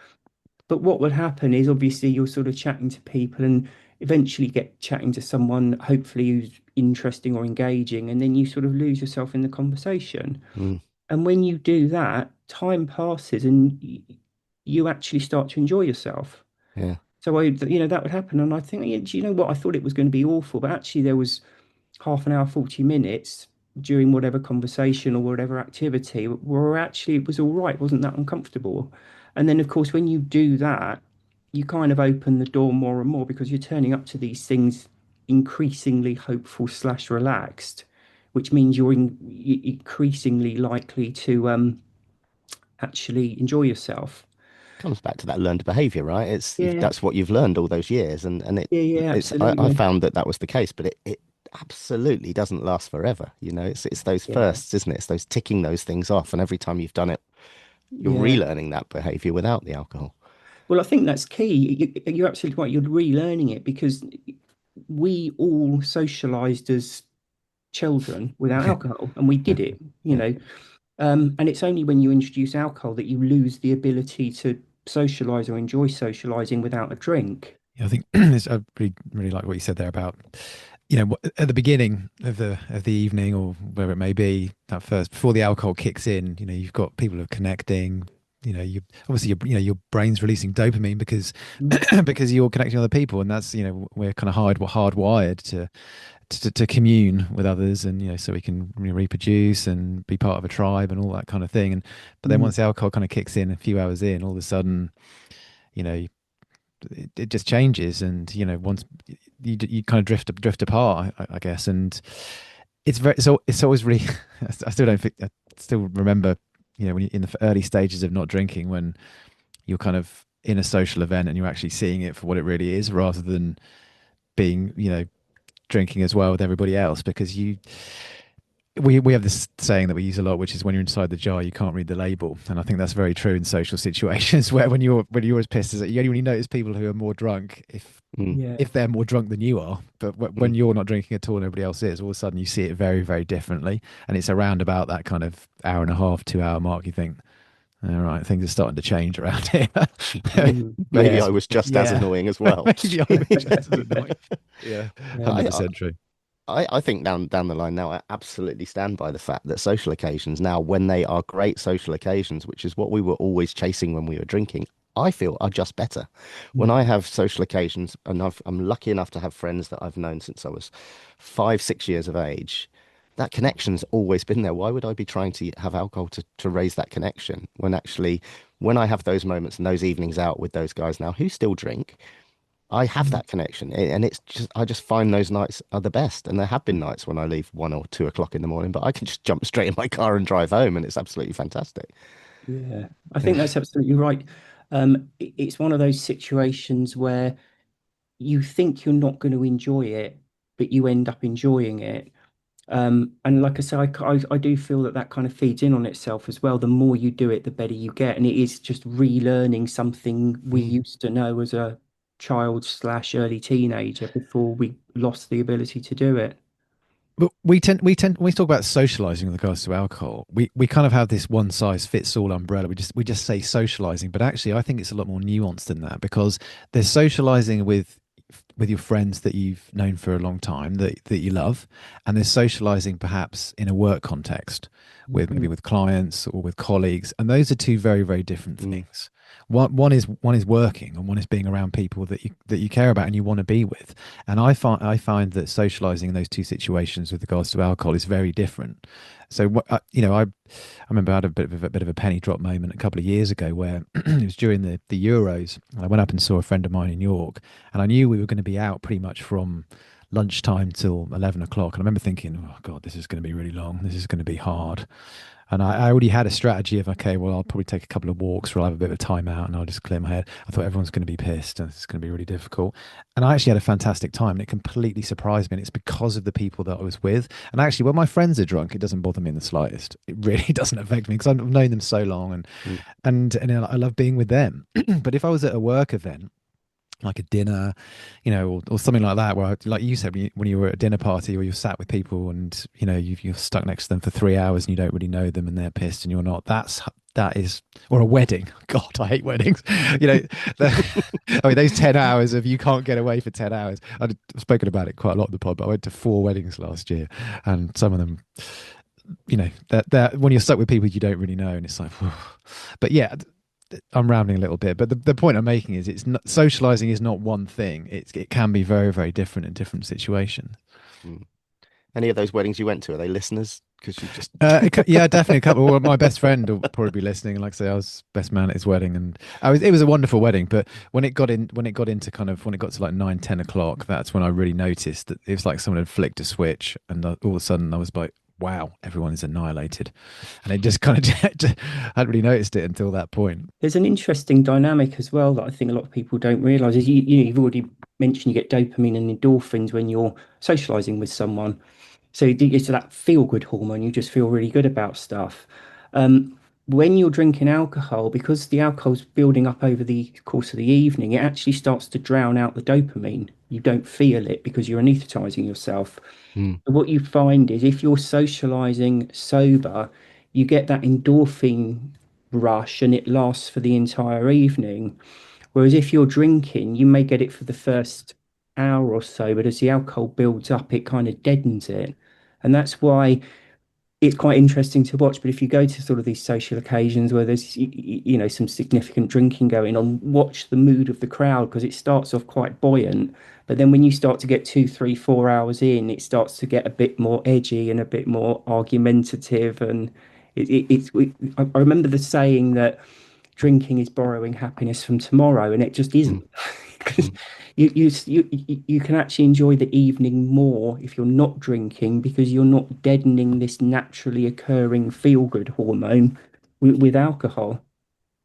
But what would happen is obviously you're sort of chatting to people and eventually get chatting to someone, hopefully who's interesting or engaging, and then you sort of lose yourself in the conversation. Mm, And when you do that, time passes and you actually start to enjoy yourself. yeah. So that would happen. And I think, yeah, do you know what? I thought it was going to be awful, but actually there was half an hour, 40 minutes during whatever conversation or whatever activity where actually it was all right, wasn't that uncomfortable. And then, of course, when you do that, you kind of open the door more and more because you're turning up to these things increasingly hopeful slash relaxed, which means increasingly likely to actually enjoy yourself. Comes back to that learned behavior, right? It's Yeah, that's what you've learned all those years, and yeah, yeah, I absolutely. found that was the case, but it absolutely doesn't last forever. It's those Yeah, firsts, isn't it? It's those ticking those things off, and every time you've done it, you're yeah. relearning that behavior without the alcohol. Well, I think that's key. You're absolutely right. You're relearning it because we all socialized as children without alcohol, and we Yeah, did it, yeah. and it's only when you introduce alcohol that you lose the ability to socialize or enjoy socializing without a drink. Yeah, I think I really like what you said there about, at the beginning of the evening or wherever it may be, that first before the alcohol kicks in, you've got people who are connecting. You obviously your brain's releasing dopamine because Mm. because you're connecting with other people, and that's we're kind of hardwired to commune with others, and so we can reproduce and be part of a tribe and all that kind of thing. And but then Mm. once the alcohol kind of kicks in a few hours in, all of a sudden, you know it just changes, and once you kind of drift apart, I guess. And it's always really I still don't think I still remember when you're in the early stages of not drinking, when you're kind of in a social event and you're actually seeing it for what it really is, rather than being drinking as well with everybody else, because we have this saying that we use a lot, which is when you're inside the jar, you can't read the label. And I think that's very true in social situations where when you're as pissed as it, you only really notice people who are more drunk Mm, Yeah, if they're more drunk than you are. But when mm. you're not drinking at all, nobody else is. All of a sudden, you see it very, very differently, and it's around about that kind of hour and a half, 2 hour mark. You think, all right, things are starting to change around here. Maybe yeah, I was just as Yeah, annoying as well. maybe I was just as annoying. Yeah, yeah, 100% true. I think down the line now, I absolutely stand by the fact that social occasions now, when they are great social occasions, which is what we were always chasing when we were drinking, I feel are just better. When I Mm. have social occasions, and I'm lucky enough to have friends that I've known since I was 5, 6 years of age, that connection's always been there. Why would I be trying to have alcohol to raise that connection when actually, when I have those moments and those evenings out with those guys now who still drink, I have Mm. that connection, and it's just I just find those nights are the best. And there have been nights when I leave 1 or 2 o'clock in the morning, but I can just jump straight in my car and drive home, and it's absolutely fantastic. Yeah, I Yeah. think that's absolutely right. It's one of those situations where you think you're not going to enjoy it, but you end up enjoying it. And like I say, I do feel that that kind of feeds in on itself as well. The more you do it, the better you get. And it is just relearning something we Mm. used to know as a child slash early teenager before we lost the ability to do it. But we tend when we talk about socializing with regards to alcohol, we kind of have this one size fits all umbrella. We just say socializing, but actually I think it's a lot more nuanced than that, because there's socializing with your friends that you've known for a long time that you love, and there's socializing perhaps in a work context with maybe Mhm. with clients or with colleagues, and those are two very, very different Mm. things. One is working, and one is being around people that you care about and you want to be with. And I find that socializing in those two situations with regards to alcohol is very different. So I remember I had a bit of a penny drop moment a couple of years ago where it was during the Euros. I went up and saw a friend of mine in York, and I knew we were going to be out pretty much from lunchtime till 11 o'clock. And I remember thinking, oh God, this is going to be really long. This is going to be hard. And I already had a strategy of, okay, well, I'll probably take a couple of walks, or I'll have a bit of a time out, and I'll just clear my head. I thought everyone's going to be pissed and it's going to be really difficult. And I actually had a fantastic time, and it completely surprised me. And it's because of the people that I was with. And actually, when my friends are drunk, it doesn't bother me in the slightest. It really doesn't affect me because I've known them so long, and Mm. I love being with them. But if I was at a work event, like a dinner, or something like that, where, like you said, when you were at a dinner party or you're sat with people and you're stuck next to them for 3 hours and you don't really know them and they're pissed and you're not. that is, or a wedding. God, I hate weddings. You know, I mean, those 10 hours of you can't get away for 10 hours. I've spoken about it quite a lot in the pod, but I went to 4 weddings last year, and some of them, you know, that when you're stuck with people you don't really know, and it's like, whew. But yeah, I'm rambling a little bit. But the point I'm making is it's not, socializing is not one thing. It can be very, very different in different situations. Mm. Any of those weddings you went to, are they listeners? Because you just Yeah, definitely a couple. Well, my best friend will probably be listening. And like I say, I was best man at his wedding, and it was a wonderful wedding. But when it got into kind of when it got to like 9, 10 o'clock, that's when I really noticed that it was like someone had flicked a switch, and all of a sudden I was like, wow, everyone is annihilated, and it just kind of I hadn't really noticed it until that point. There's an interesting dynamic as well that I think a lot of people don't realize is you've already mentioned you get dopamine and endorphins when you're socializing with someone. So it's that feel good hormone. You just feel really good about stuff. When you're drinking alcohol, because the alcohol's building up over the course of the evening, it actually starts to drown out the dopamine. You don't feel it because you're anesthetizing yourself. Mm, What you find is if you're socializing sober, you get that endorphin rush and it lasts for the entire evening. Whereas if you're drinking, you may get it for the first hour or so, but as the alcohol builds up, it kind of deadens it. And that's why it's quite interesting to watch. But if you go to sort of these social occasions where there's some significant drinking going on, watch the mood of the crowd because it starts off quite buoyant, but then when you start to get 2, 3, 4 hours in, it starts to get a bit more edgy and a bit more argumentative. And I remember the saying that drinking is borrowing happiness from tomorrow, and it just mm, isn't. Because mm. you can actually enjoy the evening more if you're not drinking because you're not deadening this naturally occurring feel-good hormone with alcohol.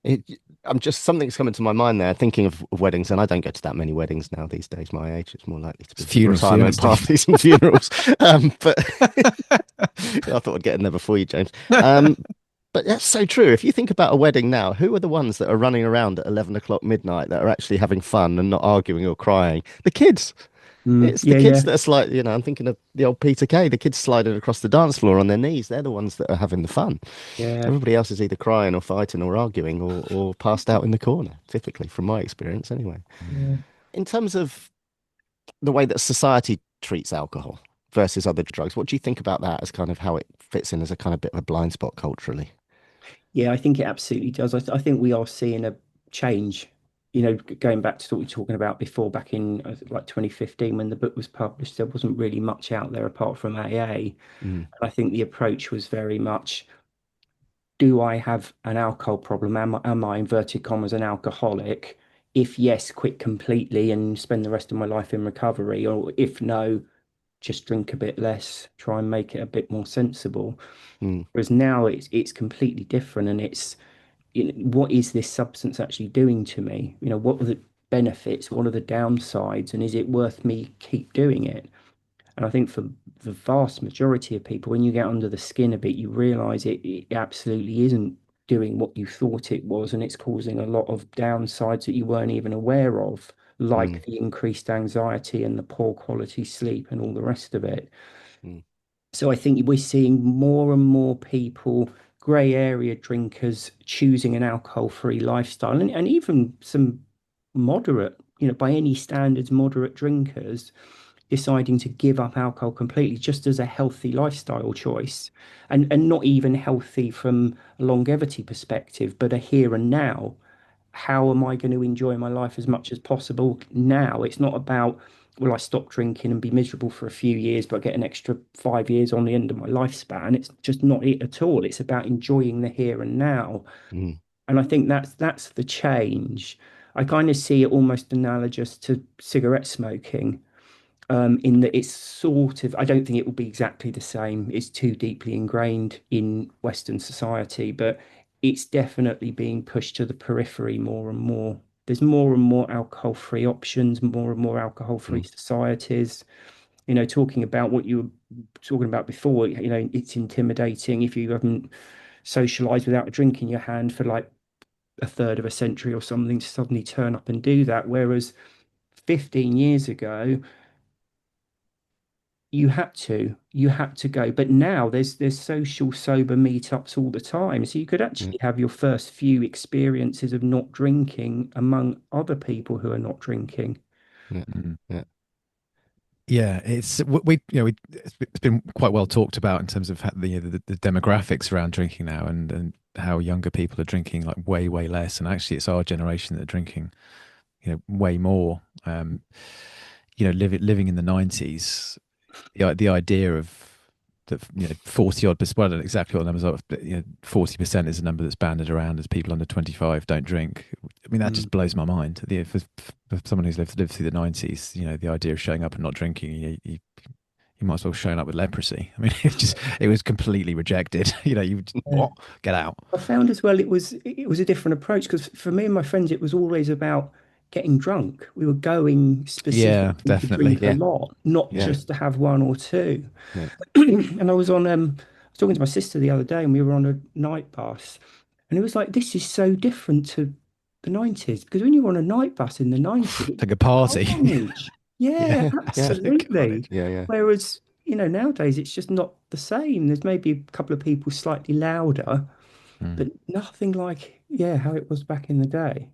It, I'm just something's coming to my mind there, thinking of weddings, and I don't go to that many weddings now these days. My age, it's more likely to It's be funerals for you, retirement Steve. parties and funerals. But I thought I'd get in there before you, James. Um, but that's so true. If you think about a wedding now, who are the ones that are running around at 11 o'clock midnight that are actually having fun and not arguing or crying? The kids. It's the Yeah, kids yeah, that are I'm thinking of the old Peter Kay, the kids sliding across the dance floor on their knees. They're the ones that are having the fun. yeah. Everybody else is either crying or fighting or arguing or passed out in the corner, typically, from my experience anyway. Mm. Yeah. In terms of the way that society treats alcohol versus other drugs, what do you think about that as kind of how it fits in as a kind of bit of a blind spot culturally? Yeah, I think it absolutely does. I think we are seeing a change. Going back to what we were talking about before, back in like 2015 when the book was published, there wasn't really much out there apart from AA. Mm, And I think the approach was very much, do I have an alcohol problem? Am I inverted commas an alcoholic? If yes, quit completely and spend the rest of my life in recovery. Or if no, just drink a bit less, try and make it a bit more sensible. mm, Whereas now it's completely different, and it's what is this substance actually doing to me? What are the benefits? What are the downsides? And is it worth me keep doing it? And I think for the vast majority of people, when you get under the skin a bit, you realize it absolutely isn't doing what you thought it was, and it's causing a lot of downsides that you weren't even aware of, mm, like the increased anxiety and the poor quality sleep and all the rest of it. mm, So I think we're seeing more and more people, grey area drinkers, choosing an alcohol-free lifestyle, and even some moderate, by any standards, moderate drinkers deciding to give up alcohol completely just as a healthy lifestyle choice, and not even healthy from a longevity perspective, but a here and now. How am I going to enjoy my life as much as possible now? It's not about, will I stop drinking and be miserable for a few years, but get an extra 5 years on the end of my lifespan? It's just not it at all. It's about enjoying the here and now. mm, And I think that's the change. I kind of see it almost analogous to cigarette smoking, in that it's sort of, I don't think it will be exactly the same. It's too deeply ingrained in Western society, but it's definitely being pushed to the periphery more and more. There's more and more alcohol-free options, more and more alcohol-free mm, societies. Talking about what you were talking about before, it's intimidating if you haven't socialized without a drink in your hand for like a third of a century or something to suddenly turn up and do that. Whereas 15 years ago, you had to go. But now there's social sober meetups all the time, so you could Yeah, actually have your first few experiences of not drinking among other people who are not drinking. yeah, Mm. yeah, Yeah, it's been quite well talked about in terms of the demographics around drinking now, and how younger people are drinking like way less, and actually it's our generation that are drinking way more. Living in the 90s, the idea of that 40 odd percent, well, I don't know exactly what the numbers are, but 40% is a number that's banded around as people under 25 don't drink. I mean, that Mm. just blows my mind. For someone who's lived through the 90s, the idea of showing up and not drinking, you might as well shown up with leprosy. I mean, it was completely rejected. You just, Yeah. what, get out. I found as well it was a different approach because for me and my friends it was always about getting drunk. We were going Yeah, specifically to definitely. drink a yeah, lot, not yeah, just to have one or two. yeah. And I was talking to my sister the other day and we were on a night bus and it was like this is so different to the 90s because when you were on a night bus in the 90s, Like a party. carnage. Yeah, Yeah, Yeah, absolute absolutely. carnage. yeah, yeah, Whereas, nowadays it's just not the same. There's maybe a couple of people slightly louder, Mm. but nothing like, yeah, how it was back in the day.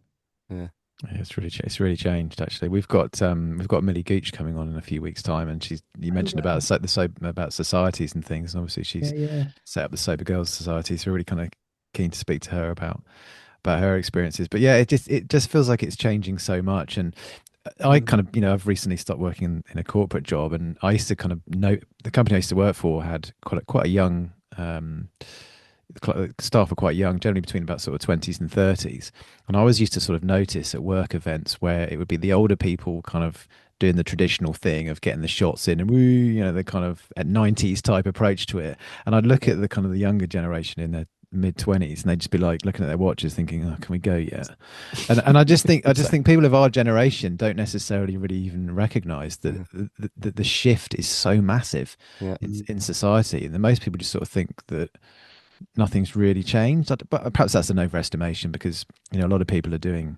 yeah. Yeah, it's really changed actually. We've got Millie Gooch coming on in a few weeks' time, and you Oh, mentioned about wow. about societies and things, and obviously Yeah, she's yeah. set up the Sober Girls Society, so we're really kind of keen to speak to her about her experiences. But yeah, it just feels like it's changing so much, and I Mm, kind of I've recently stopped working in a corporate job, and I used to kind of know the company I used to work for had quite a young staff are quite young, generally between about sort of 20s and 30s. And I always used to sort of notice at work events where it would be the older people kind of doing the traditional thing of getting the shots in and woo, the kind of at 90s type approach to it. And I'd look yeah. at the kind of the younger generation in their mid 20s and they'd just be like looking at their watches thinking, oh, can we go yet? And I just think Exactly. people of our generation don't necessarily really even recognize that Yeah, the shift is so massive yeah, Mm, in society. And most people just sort of think that nothing's really changed. But perhaps that's an overestimation because a lot of people are doing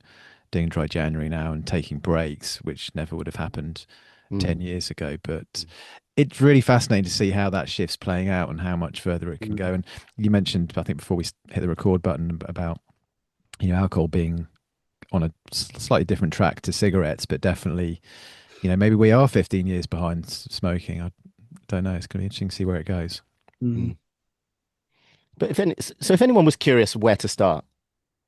dry January now and taking breaks, which never would have happened mm, 10 years ago. But it's really fascinating to see how that shift's playing out and how much further it can mm, go. And you mentioned, I think, before we hit the record button about alcohol being on a slightly different track to cigarettes, but definitely maybe we are 15 years behind smoking. I don't know. It's going to be interesting to see where it goes. mm. mm. But if anyone was curious where to start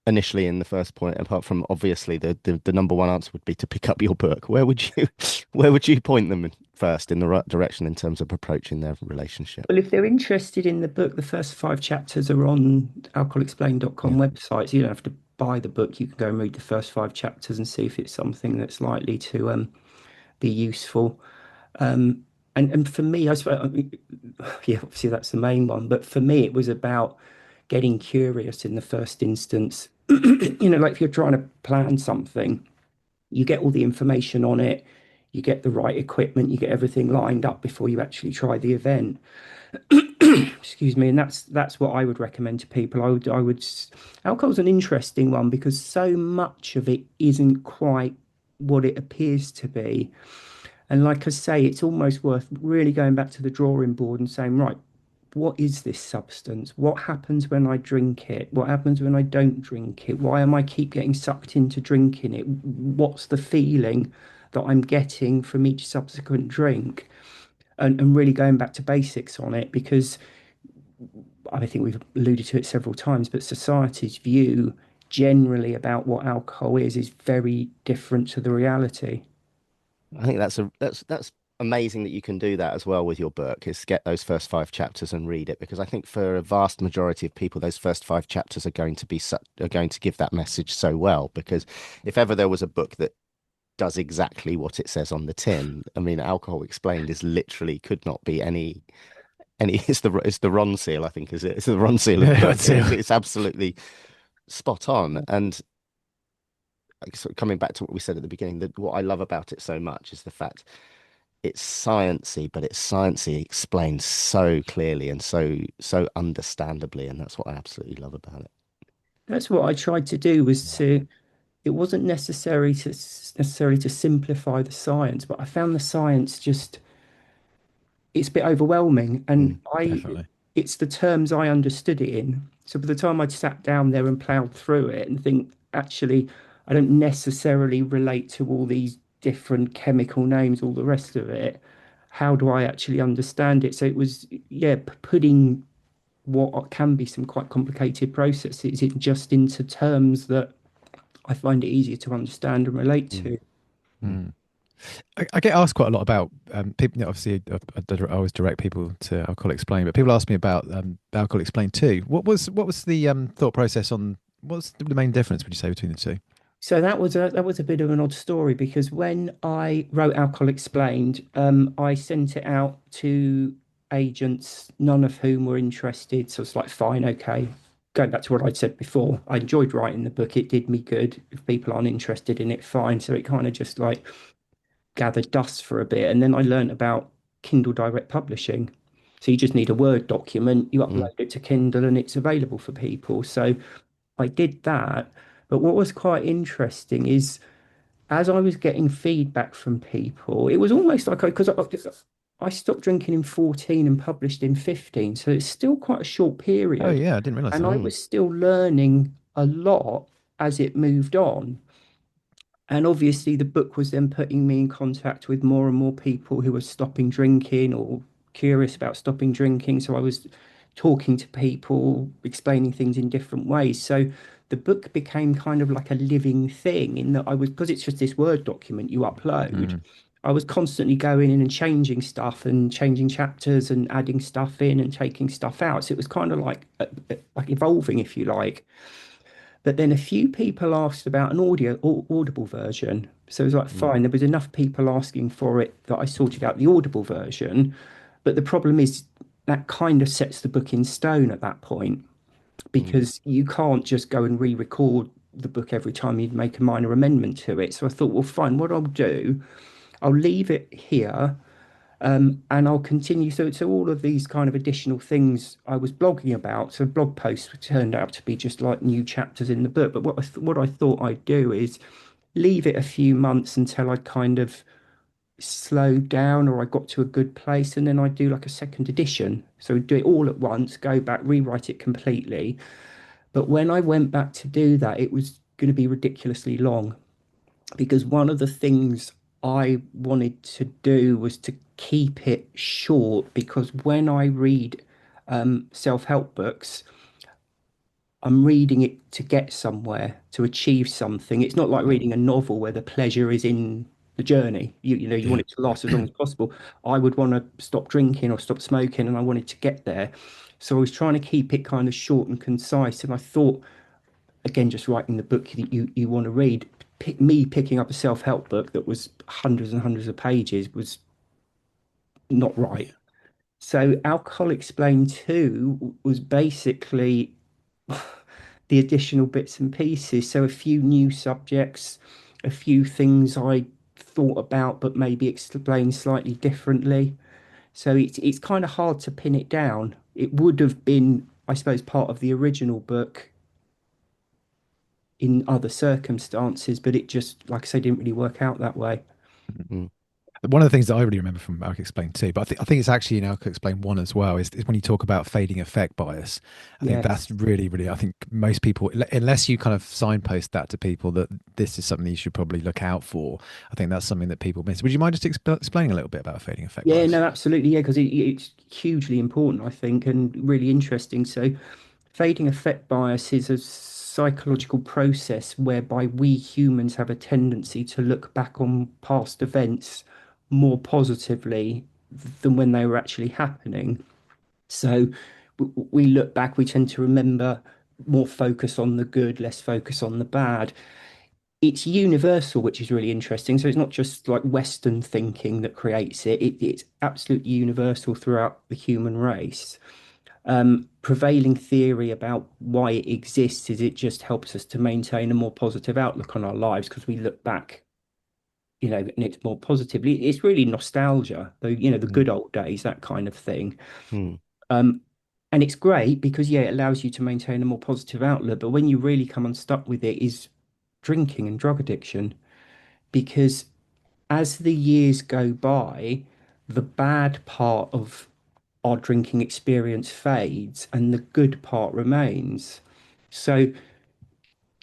initially in the first point, apart from obviously the number one answer would be to pick up your book, where would you where would you point them first in the right direction in terms of approaching their relationship? Well, if they're interested in the book, the first five chapters are on Yeah, alcoholexplained.com website. So you don't have to buy the book. You can go and read the first five chapters and see if it's something that's likely to be useful. Um, and for me, I suppose, yeah, obviously that's the main one. But for me, it was about getting curious in the first instance. Like if you're trying to plan something, you get all the information on it, you get the right equipment, you get everything lined up before you actually try the event. Excuse me, and that's what I would recommend to people. Alcohol's an interesting one because so much of it isn't quite what it appears to be. And like I say, it's almost worth really going back to the drawing board and saying, right, what is this substance? What happens when I drink it? What happens when I don't drink it? Why am I keep getting sucked into drinking it? What's the feeling that I'm getting from each subsequent drink? And really going back to basics on it because I think we've alluded to it several times, but society's view generally about what alcohol is very different to the reality. I think that's amazing that you can do that as well with your book, is get those first five chapters and read it, because I think for a vast majority of people, those first five chapters are going to are going to give that message so well. Because if ever there was a book that does exactly what it says on the tin, I mean, Alcohol Explained is literally could not be any it's the Ron seal, I think, is it? It's the Ron seal of Yeah, book. It's absolutely spot on. And like, sort of coming back to what we said at the beginning, that what I love about it so much is the fact it's sciencey, but it's sciencey explained so clearly and so understandably, and that's what I absolutely love about it. That's what I tried to do was to it wasn't necessarily to simplify the science, but I found the science just it's a bit overwhelming. And Mm, Definitely. it's the terms I understood it in. So by the time I'd sat down there and ploughed through it and think, actually, I don't necessarily relate to all these different chemical names, all the rest of it. How do I actually understand it? So it was, yeah, putting what can be some quite complicated processes it just into terms that I find it easier to understand and relate mm, to. mm. Mm. I get asked quite a lot about people. You know, obviously, I always direct people to Alcohol Explained, but people ask me about Alcohol Explained too. What was the thought process on? What's the main difference? Would you say between the two? So that was a bit of an odd story because when I wrote Alcohol Explained, I sent it out to agents, none of whom were interested. So it's like, fine, okay. Going back to what I'd said before, I enjoyed writing the book. It did me good. If people aren't interested in it, fine. So it kind of just like gathered dust for a bit. And then I learned about Kindle Direct Publishing. So you just need a Word document, you Mm, upload it to Kindle, and it's available for people. So I did that. But what was quite interesting is as I was getting feedback from people, it was almost like I stopped drinking in 14 and published in 15. So it's still quite a short Oh period. yeah, I didn't realize And that. I mm, was still learning a lot as it moved on. And obviously, the book was then putting me in contact with more and more people who were stopping drinking or curious about stopping drinking. So I was talking to people, explaining things in different ways. So the book became kind of like a living thing in that I was, because it's just this Word document you upload, Mm. I was constantly going in and changing stuff and changing chapters and adding stuff in and taking stuff out. So it was kind of like evolving, if you like. But then a few people asked about an audible version. So it was like, mm, fine, there was enough people asking for it that I sorted out the audible version. But the problem is that kind of sets the book in stone at that point mm, because you can't just go and re-record the book every time you make a minor amendment to it. So I thought, well, fine, what I'll do, I'll leave it here and I'll continue. So all of these kind of additional things I was blogging about. So blog posts turned out to be just like new chapters in the book. But what I thought I'd do is leave it a few months until I kind of slowed down or I got to a good place, and then I'd do like a second edition. So do it all at once, go back, rewrite it completely. But when I went back to do that, it was going to be ridiculously long because one of the things I wanted to do was to keep it short because when I read self-help books, I'm reading it to get somewhere, to achieve something. It's not like mm, reading a novel where the pleasure is in the journey. You want Yeah. it to last as long as possible. I would want to stop drinking or stop smoking, and I wanted to get there. So I was trying to keep it kind of short and concise. And I thought again, just writing the book that you want to read, me picking up a self-help book that was hundreds and hundreds of pages was not right. Yeah. So Alcohol Explained 2 was basically the additional bits and pieces. So a few new subjects, a few things I thought about but maybe explained slightly differently. So it's kind of hard to pin it down. It would have been, I suppose, part of the original book in other circumstances, but it just, like I say, didn't really work out that way. mm. One of the things that I really remember from Alcohol Explained too, but I think it's actually in Alcohol Explained one as well, is when you talk about fading effect bias. I think that's Yes. really, really, I think most people, unless you kind of signpost that to people that this is something you should probably look out for, I think that's something that people miss. Would you mind just explaining a little bit about fading effect Yeah, bias? no, absolutely. Yeah, because it's hugely important, I think, and really interesting. So, fading effect bias is a psychological process whereby we humans have a tendency to look back on past events more positively than when they were actually happening. So, we look back, we tend to remember more focus on the good, less focus on the bad. It's universal, which is really interesting. So it's not just like Western thinking that creates it. It's absolutely universal throughout the human race. Prevailing theory about why it exists is it just helps us to maintain a more positive outlook on our lives because we look back, and it's more positively. It's really nostalgia, though, the Mm. good old days, that kind of thing. Mm, Um, and it's great because, yeah, it allows you to maintain a more positive outlook. But when you really come unstuck with it is drinking and drug addiction because as the years go by, the bad part of our drinking experience fades and the good part remains. So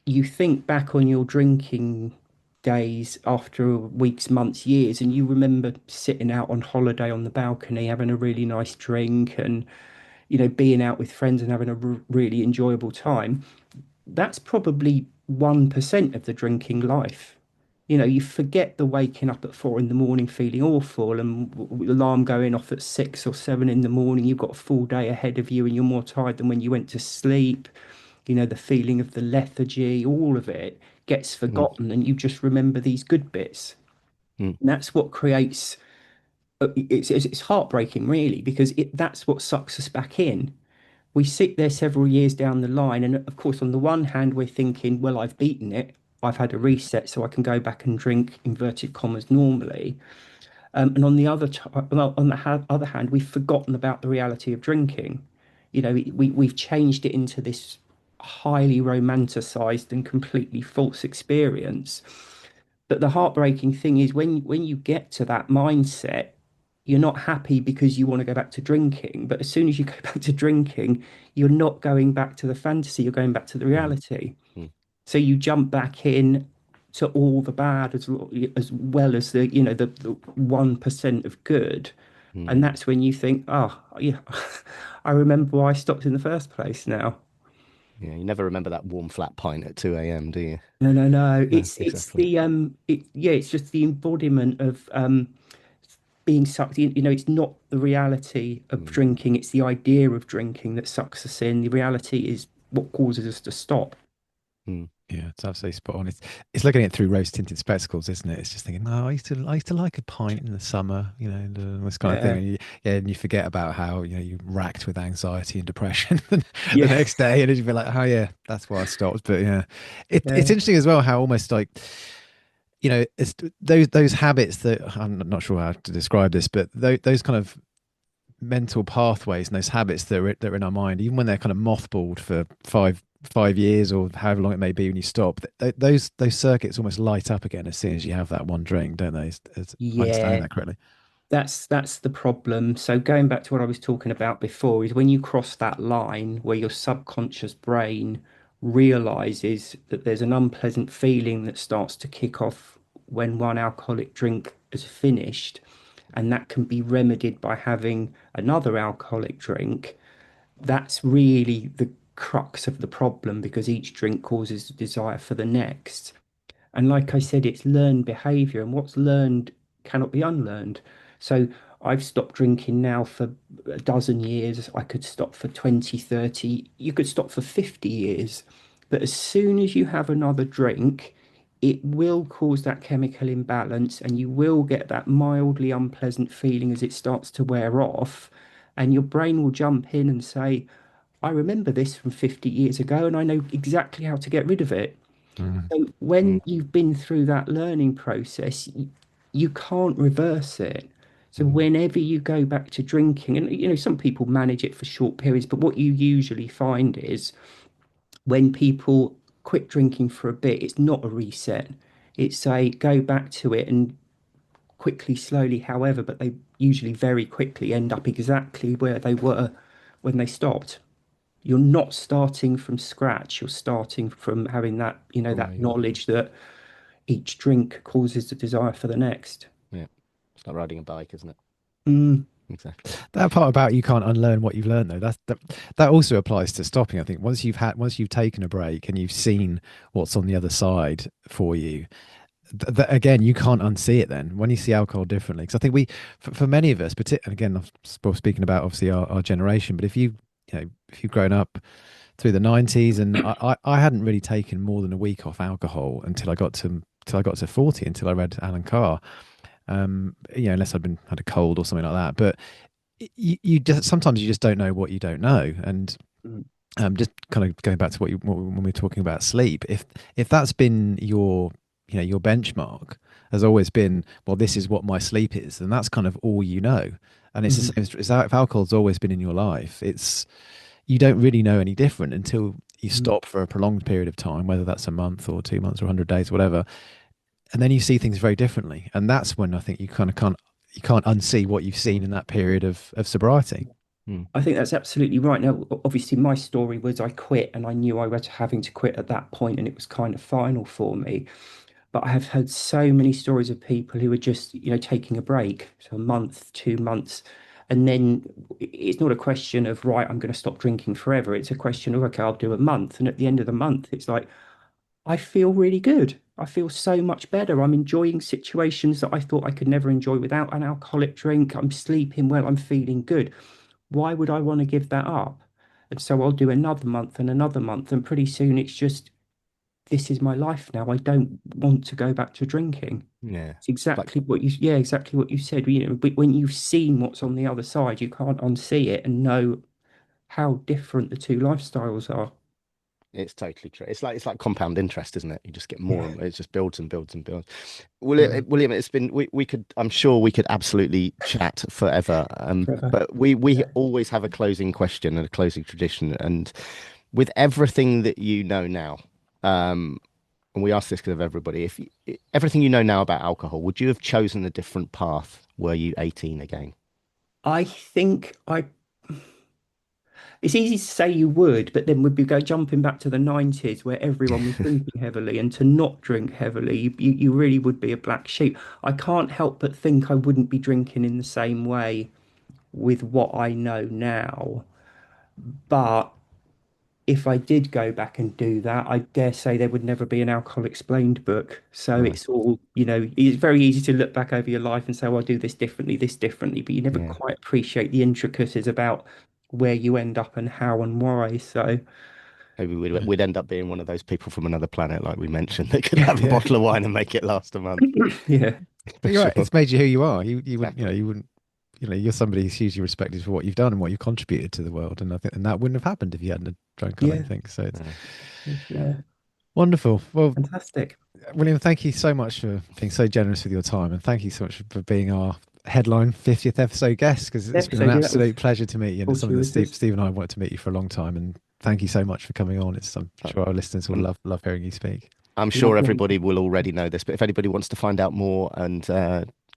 you think back on your drinking days after weeks, months, years, and you remember sitting out on holiday on the balcony having a really nice drink and, being out with friends and having a really enjoyable time. That's probably 1% of the drinking life. You forget the waking up at 4 in the morning feeling awful and alarm going off at 6 or 7 in the morning. You've got a full day ahead of you and you're more tired than when you went to sleep. The feeling of the lethargy, all of it gets Mm, forgotten and you just remember these good bits. mm, And that's what creates it's heartbreaking really because that's what sucks us back in. We sit there several years down the line, and of course, on the one hand, we're thinking, well, I've beaten it. I've had a reset, so I can go back and drink inverted commas normally. And on the well, on the other hand, we've forgotten about the reality of drinking. We've changed it into this highly romanticized and completely false experience. But the heartbreaking thing is when you get to that mindset, you're not happy because you want to go back to drinking. But as soon as you go back to drinking, you're not going back to the fantasy, you're going back to the mm, reality. mm, So you jump back in to all the bad as well as the 1% of good. mm. And that's when you think, oh, yeah, I remember why I stopped in the first place now. Yeah, you never remember that warm flat pint at 2 a.m., do you? No, no, no. No, It's exactly. the yeah, it's just the embodiment of being sucked in. It's not the reality of Mm, drinking, it's the idea of drinking that sucks us in. The reality is what causes us to stop. mm, Yeah, it's absolutely spot on. It's looking at it through rose-tinted spectacles, isn't it? It's just thinking, no, I used to like a pint in the summer, and, this kind of thing. Yeah. And you forget about how you racked with anxiety and depression the Yeah. next day, and you'd be like, oh yeah, that's why I stopped. But yeah, it's Yeah. interesting as well how almost like it's those habits that I'm not sure how to describe this, but those kind of mental pathways and those habits that are in our mind, even when they're kind of mothballed for five years or however long it may be when you stop, those circuits almost light up again as soon as you have that one drink, don't they? As I understand Yeah. that correctly. That's the problem. So going back to what I was talking about before is when you cross that line where your subconscious brain realizes that there's an unpleasant feeling that starts to kick off when one alcoholic drink is finished, and that can be remedied by having another alcoholic drink. That's really the crux of the problem because each drink causes a desire for the next. And like I said, it's learned behavior, and what's learned cannot be unlearned. So I've stopped drinking now for a dozen years. I could stop for 20, 30. You could stop for 50 years. But as soon as you have another drink, it will cause that chemical imbalance, and you will get that mildly unpleasant feeling as it starts to wear off. And your brain will jump in and say, I remember this from 50 years ago, and I know exactly how to get rid of it. Mm, So mm, when you've been through that learning process, you can't reverse it. So mm. whenever you go back to drinking, and some people manage it for short periods, but what you usually find is when people quit drinking for a bit, it's not a reset. It's a go back to it and quickly, slowly, however, but they usually very quickly end up exactly where they were when they stopped. You're not starting from scratch. You're starting from having From where that you were. knowledge that each drink causes the desire for the next. Yeah. It's like riding a bike, isn't it? Mm, Exactly. that part about you can't unlearn what you've learned though, that also applies to stopping. I think once you've taken a break and you've seen what's on the other side for you, again, you can't unsee it then when you see alcohol differently. Because I think for many of us, particularly, again, I'm speaking about obviously our generation, but if you've grown up through the 90s, and I hadn't really taken more than a week off alcohol until I got to 40, until I read Alan Carr. Unless I'd been had a cold or something like that. But you just sometimes you just don't know what you don't know, and mm, just kind of going back to when we were talking about sleep, if that's been your benchmark has always been, well, this is what my sleep is, then that's kind of all you know. And it's the mm, same as if alcohol's always been in your life, it's you don't really know any different until you mm, stop for a prolonged period of time, whether that's a month or 2 months or 100 days, whatever, and then you see things very differently. And that's when I think you kind of can't you can't unsee what you've seen in that period of sobriety. Mm. I think that's absolutely right. Now, obviously, my story was I quit and I knew I was having to quit at that point, and it was kind of final for me. But I have heard so many stories of people who are just, taking a break, so a month, 2 months, and then it's not a question of, right, I'm going to stop drinking forever. It's a question of, okay, I'll do a month. And at the end of the month, it's like, I feel really good. I feel so much better. I'm enjoying situations that I thought I could never enjoy without an alcoholic drink. I'm sleeping well. I'm feeling good. Why would I want to give that up? And so I'll do another month and another month, and pretty soon it's just, this is my life now. I don't want to go back to drinking. Yeah. It's Like, exactly what yeah, exactly what you said. But when you've seen what's on the other side, you can't unsee it and know how different the two lifestyles are. it's totally true. It's like compound interest, isn't it? You just get more Yeah, and it just builds and builds and builds. yeah, William, it's been we could I'm sure we could absolutely chat forever. forever. But we Yeah. always have a closing question and a closing tradition. And with everything that you know now, um, and we ask this of everybody, if everything you know now about alcohol, would you have chosen a different path were you 18 again? I think I It's easy to say you would, but then we'd be go jumping back to the 90s where everyone was drinking heavily, and to not drink heavily, you really would be a black sheep. I can't help but think I wouldn't be drinking in the same way with what I know now. But if I did go back and do that, I dare say there would never be an Alcohol Explained book. So No. it's all, it's very easy to look back over your life and say, well, I'll do this differently, but you never Yeah. quite appreciate the intricacies about where you end up and how and why. So, Maybe we'd, Yeah. we'd end up being one of those people from another planet, like we mentioned, that could yeah, have a Yeah. bottle of wine and make it last a month. yeah, For But you're right. sure. It's made you who you are. You wouldn't, Exactly. you wouldn't, you're somebody who's hugely respected for what you've done and what you've contributed to the world. And I think, and that wouldn't have happened if you hadn't have drunk on yeah, anything. So it's Yeah. yeah, wonderful. Well, fantastic. William, thank you so much for being so generous with your time. And thank you so much for being our headline 50th episode guest, because it's been an Episode, yeah, that was absolute pleasure to meet you. And it's something that fortuitous. Steve and I wanted to meet you for a long time. And thank you so much for coming on. I'm But sure our listeners will I'm, love hearing you speak. I'm sure Lovely. everybody will already know this, but if anybody wants to find out more and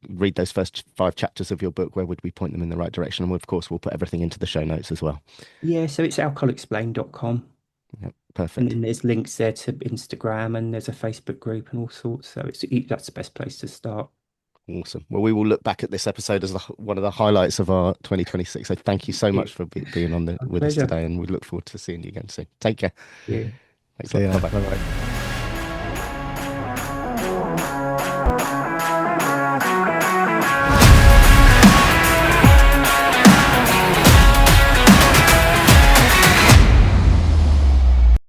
read those first 5 chapters of your book, where would we point them in the right direction? And of course, we'll put everything into the show notes as well. Yeah, so it's alcoholexplained.com. Yep, And perfect. then there's links there to Instagram, and there's a Facebook group and all sorts. So that's the best place to start. Awesome. Well, we will look back at this episode as one of the highlights of our 2026. So thank you so much Yeah, for being on my with us pleasure. today, and we look forward to seeing you again soon. Take care. Yeah. Thanks a See lot. you Bye now. bye. Bye bye.